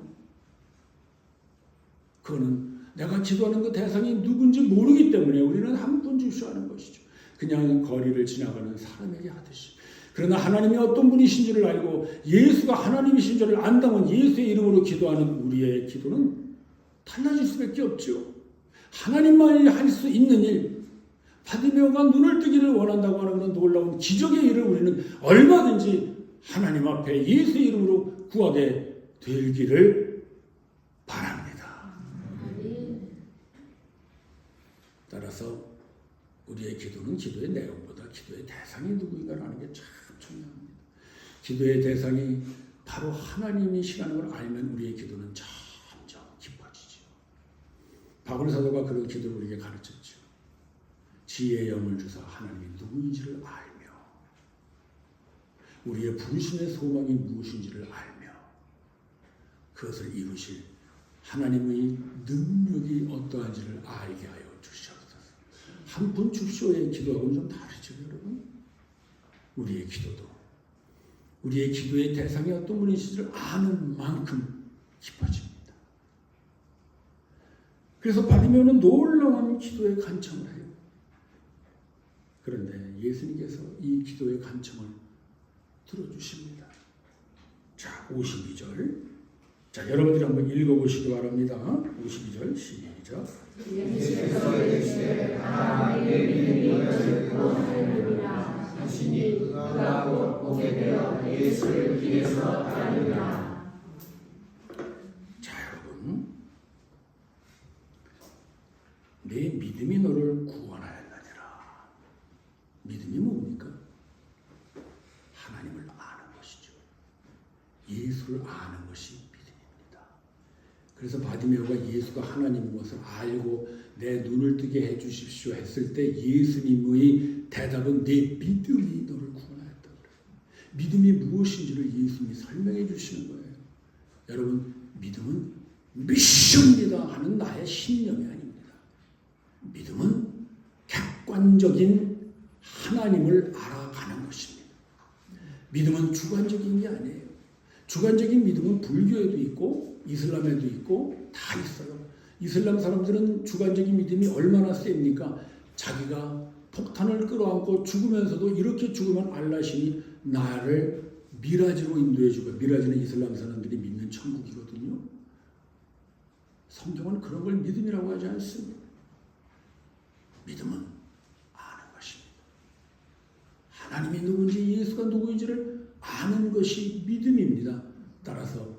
그거는 내가 기도하는 그 대상이 누군지 모르기 때문에 우리는 한 푼 줍시오 하는 것이죠. 그냥 거리를 지나가는 사람에게 하듯이. 그러나 하나님이 어떤 분이신지를 알고 예수가 하나님이신 줄을 안다면 예수의 이름으로 기도하는 우리의 기도는 달라질 수밖에 없죠. 하나님만이 할 수 있는 일, 바디메오가 눈을 뜨기를 원한다고 하는 그런 놀라운 기적의 일을 우리는 얼마든지 하나님 앞에 예수의 이름으로 구하게 되기를 바랍니다. 따라서 우리의 기도는 기도의 내용보다 기도의 대상이 누구인가라는 게 참 중요합니다. 기도의 대상이 바로 하나님이시라는 걸 알면 우리의 기도는 점점 깊어지죠. 바울 사도가 그런 기도를 우리에게 가르쳤죠. 지혜의 영을 주사 하나님이 누구인지를 알며 우리의 부르심의 소망이 무엇인지를 알며 그것을 이루실 하나님의 능력이 어떠한지를 알게 하여 주시옵소서. 한 분 줍쇼의 기도하고는 좀 다르죠, 여러분. 우리의 기도도 우리의 기도의 대상이 어떤 분이신지를 아는 만큼 깊어집니다. 그래서 바디메오는 놀라운 기도의 간청을 해요. 그런데 예수님께서 이 기도의 간청을 들어주십니다. 자, 52절. 자, 여러분들이 한번 읽어보시기 바랍니다. 52절 시작. 예수께서 이르시되 하나님의 믿음이 너를 구원하였느니라. 하시니 그가 곧 보게 되어 예수를 길에서 따르니라. 자, 여러분, 내 믿음이 너를 구원하였느니라. 믿음이 뭡니까? 하나님을 아는 것이죠. 예수를 아는 것이 믿음입니다. 그래서 바디메오가 예수가 하나님인 것을 알고 내 눈을 뜨게 해주십시오 했을 때 예수님의 대답은 내 믿음이 너를 구원하였다. 믿음이 무엇인지를 예수님이 설명해 주시는 거예요. 여러분, 믿음은 미션이다 하는 나의 신념이 아닙니다. 믿음은 객관적인 하나님을 알아가는 것입니다. 믿음은 주관적인 게 아니에요. 주관적인 믿음은 불교에도 있고 이슬람에도 있고 다 있어요. 이슬람 사람들은 주관적인 믿음이 얼마나 셉니까? 자기가 폭탄을 끌어안고 죽으면서도 이렇게 죽으면 알라신이 나를 미라지로 인도해주고, 미라지는 이슬람 사람들이 믿는 천국이거든요. 성경은 그런 걸 믿음이라고 하지 않습니다. 믿음은 아는 것입니다. 하나님이 누군지 예수가 누구인지를 아는 것이 믿음입니다. 따라서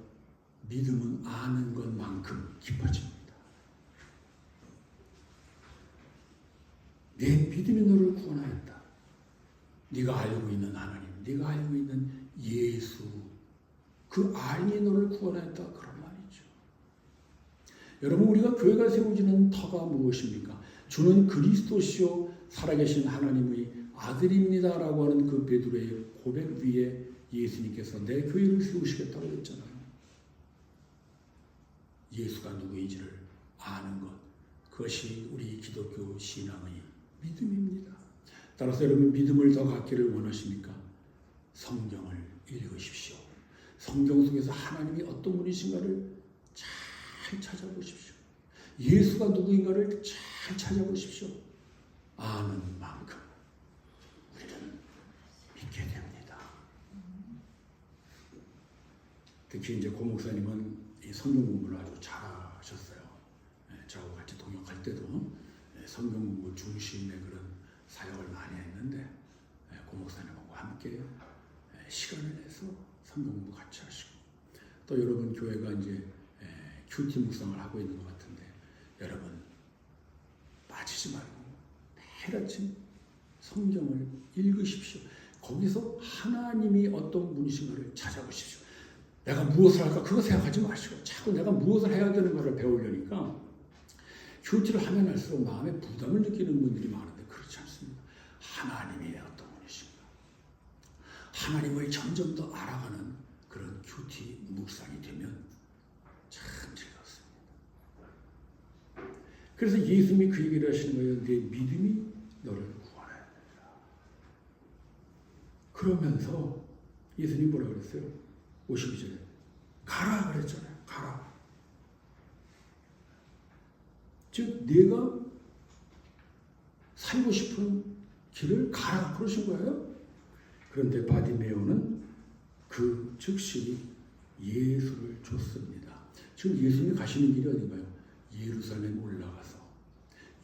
믿음은 아는 것만큼 깊어집니다. 내 믿음이 너를 구원하였다. 네가 알고 있는 하나님, 네가 알고 있는 예수, 그 알미 너를 구원하였다. 그런 말이죠. 여러분, 우리가 교회가 세워지는 터가 무엇입니까? 주는 그리스도시요 살아계신 하나님의 아들입니다라고 하는 그 베드로의 고백 위에 예수님께서 내 교회를 세우시겠다고 했잖아요. 예수가 누구인지를 아는 것, 그것이 우리 기독교 신앙의 믿음입니다. 따라서 여러분, 믿음을 더 갖기를 원하십니까? 성경을 읽으십시오. 성경 속에서 하나님이 어떤 분이신가를 잘 찾아보십시오. 예수가 누구인가를 잘 찾아보십시오. 아는 만큼 우리는 믿게 됩니다. 특히 이제 고 목사님은 이 성경 공부를 아주 잘하셨어요. 저하고 같이 동역할 때도 성경 공부 중심의 그런 사역을 많이 했는데 고 목사님하고 함께 시간을 내서 성경 공부 같이 하시고, 또 여러분 교회가 이제 큐티 묵상을 하고 있는 것 같은데 여러분 빠지지 말고 매일 아침 성경을 읽으십시오. 거기서 하나님이 어떤 분이신가를 찾아보십시오. 내가 무엇을 할까 그거 생각하지 마시고 자꾸 내가 무엇을 해야 되는 것을 배우려니까 큐티를 하면 할수록 마음에 부담을 느끼는 분들이 많은데 그렇지 않습니다. 하나님이 어떤 분이신가, 하나님을 점점 더 알아가는 그런 큐티 묵상이 되면 참 즐겁습니다. 그래서 예수님이 그 얘기를 하시는 거예요. 내 믿음이 너를 구원하였느니라. 그러면서 예수님이 뭐라고 그랬어요? 52절에 가라 그랬잖아요. 가라. 즉 내가 살고 싶은 길을 가라 그러신 거예요. 그런데 바디메오는 그 즉시 예수를 줬습니다. 지금 예수님이 가시는 길이 어딘가요? 예루살렘 올라가서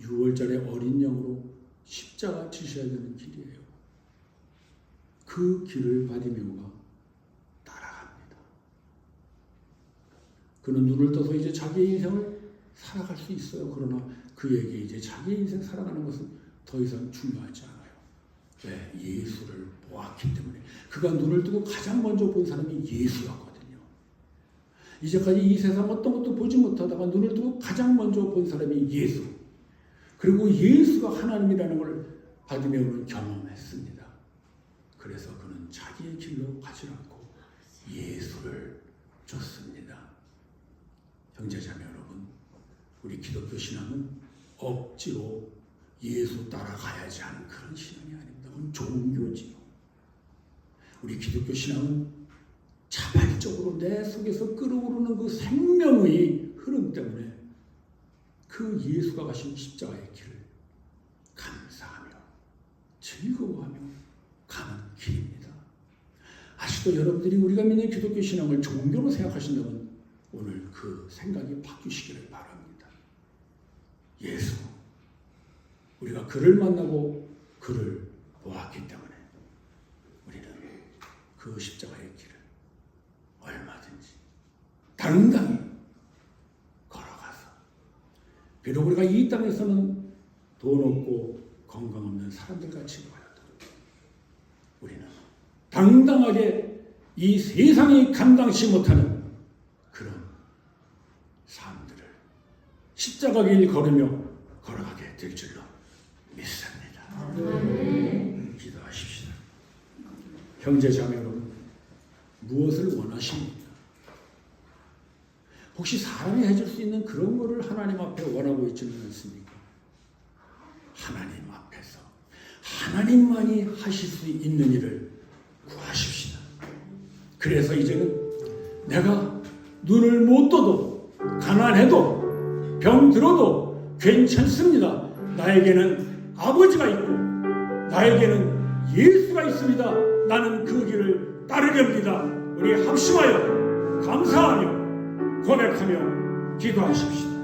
6월절에 어린 양으로 십자가 지셔야 되는 길이에요. 그 길을 바디메오가 따라갑니다. 그는 눈을 떠서 이제 자기의 인생을 살아갈 수 있어요. 그러나 그에게 이제 자기 인생 살아가는 것은 더 이상 중요하지 않아요. 왜? 예수를 보았기 때문에. 그가 눈을 뜨고 가장 먼저 본 사람이 예수였거든요. 이제까지 이 세상 어떤 것도 보지 못하다가 눈을 뜨고 가장 먼저 본 사람이 예수. 그리고 예수가 하나님이라는 걸 바디메오는 경험했습니다. 그래서 그는 자기의 길로 가지 않고 예수를 쫓습니다. 형제자매 여러분, 우리 기독교 신앙은 억지로 예수 따라가야지 하는 그런 신앙이 아닙니다. 그건 종교지요. 우리 기독교 신앙은 자발적으로 내 속에서 끓어오르는 그 생명의 흐름 때문에 그 예수가 가신 십자가의 길을 감사하며 즐거워하며 가는 길입니다. 아직도 여러분들이 우리가 믿는 기독교 신앙을 종교로 생각하신다면 오늘 그 생각이 바뀌시기를 바랍니다. 예수, 우리가 그를 만나고 그를 보았기 때문에 우리는 그 십자가의 길을 얼마든지 당당히 걸어가서, 비록 우리가 이 땅에서는 돈 없고 건강 없는 사람들 같이 보여도 우리는 당당하게 이 세상이 감당치 못하는 그런 삶들을 십자가 길 걸으며 걸어가게 될 줄로 믿습니다. 기도하십시다. 형제 자매 여러분, 무엇을 원하십니까? 혹시 사람이 해줄 수 있는 그런 거를 하나님 앞에 원하고 있지는 않습니까? 하나님 앞에서 하나님만이 하실 수 있는 일을 구하십시다. 그래서 이제는 내가 눈을 못 떠도 가난해도 병들어도 괜찮습니다. 나에게는 아버지가 있고 나에게는 예수가 있습니다. 나는 그 길을 따르렵니다. 우리 합심하여 감사하며 고백하며 기도하십시다.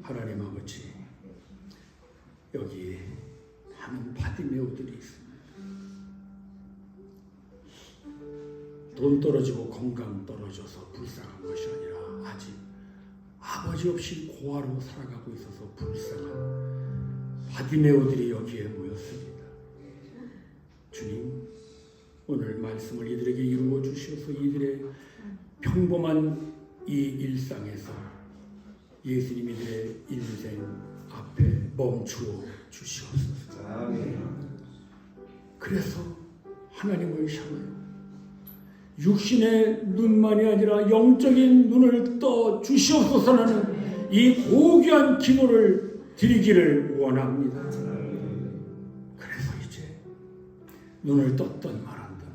하나님 아버지, 여기 많은 바디메오들이 있습니다. 돈 떨어지고 건강 떨어져서 불쌍한 것이 아니라 아직 아버지 없이 고아로 살아가고 있어서 불쌍한 바디메오들이 여기에 모였습니다. 주님, 오늘 말씀을 이들에게 이루어 주셔서 이들의 평범한 이 일상에서 예수님 이들의 인생 앞에 멈추어 주시옵소서. 그래서 하나님을 향하여 육신의 눈만이 아니라 영적인 눈을 떠 주시옵소서라는 이 고귀한 기도를 드리기를 원합니다. 그래서 이제 눈을 떴던 말았던,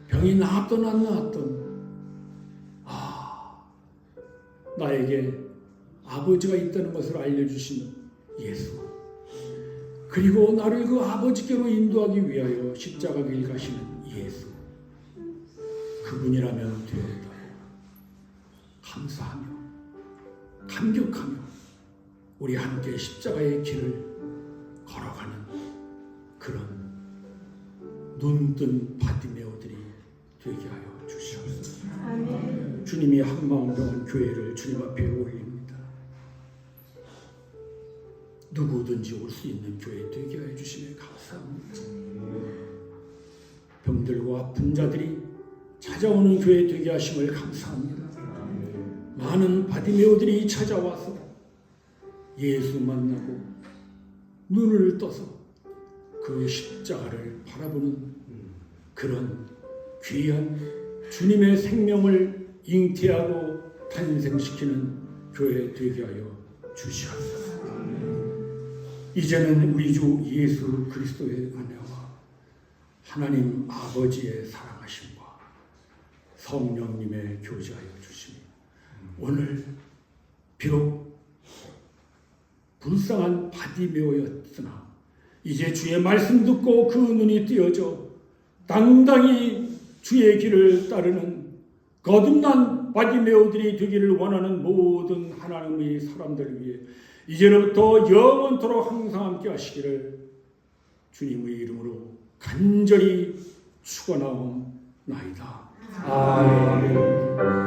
병이 나았던 안 나았던, 나에게 아버지가 있다는 것을 알려주신 예수, 그리고 나를 그 아버지께로 인도하기 위하여 십자가 길 가시는 예수, 그분이라면 되었다고 감사하며 감격하며 우리 함께 십자가의 길을 걸어가는 그런 눈뜬 바디메오들이 되게 하여 주시옵소서. 아멘. 주님이 한마음병원 교회를 주님 앞에 올립니다. 누구든지 올 수 있는 교회 되게 해주시면 감사합니다. 병들고 아픈 자들이 찾아오는 교회 되게 하심을 감사합니다. 많은 바디메오들이 찾아와서 예수 만나고 눈을 떠서 그 십자가를 바라보는 그런 귀한 주님의 생명을 잉태하고 탄생시키는 교회 되게 하여 주시옵소서. 이제는 우리 주 예수 그리스도의 은혜와 하나님 아버지의 사랑하심과 성령님의 교제하여 주시니 오늘 비록 불쌍한 바디메오였으나 이제 주의 말씀 듣고 그 눈이 띄어져 당당히 주의 길을 따르는 거듭난 바디메오들이 되기를 원하는 모든 하나님의 사람들을 위해 이제로부터 영원토록 항상 함께 하시기를 주님의 이름으로 간절히 축원하옵나이다. 아멘.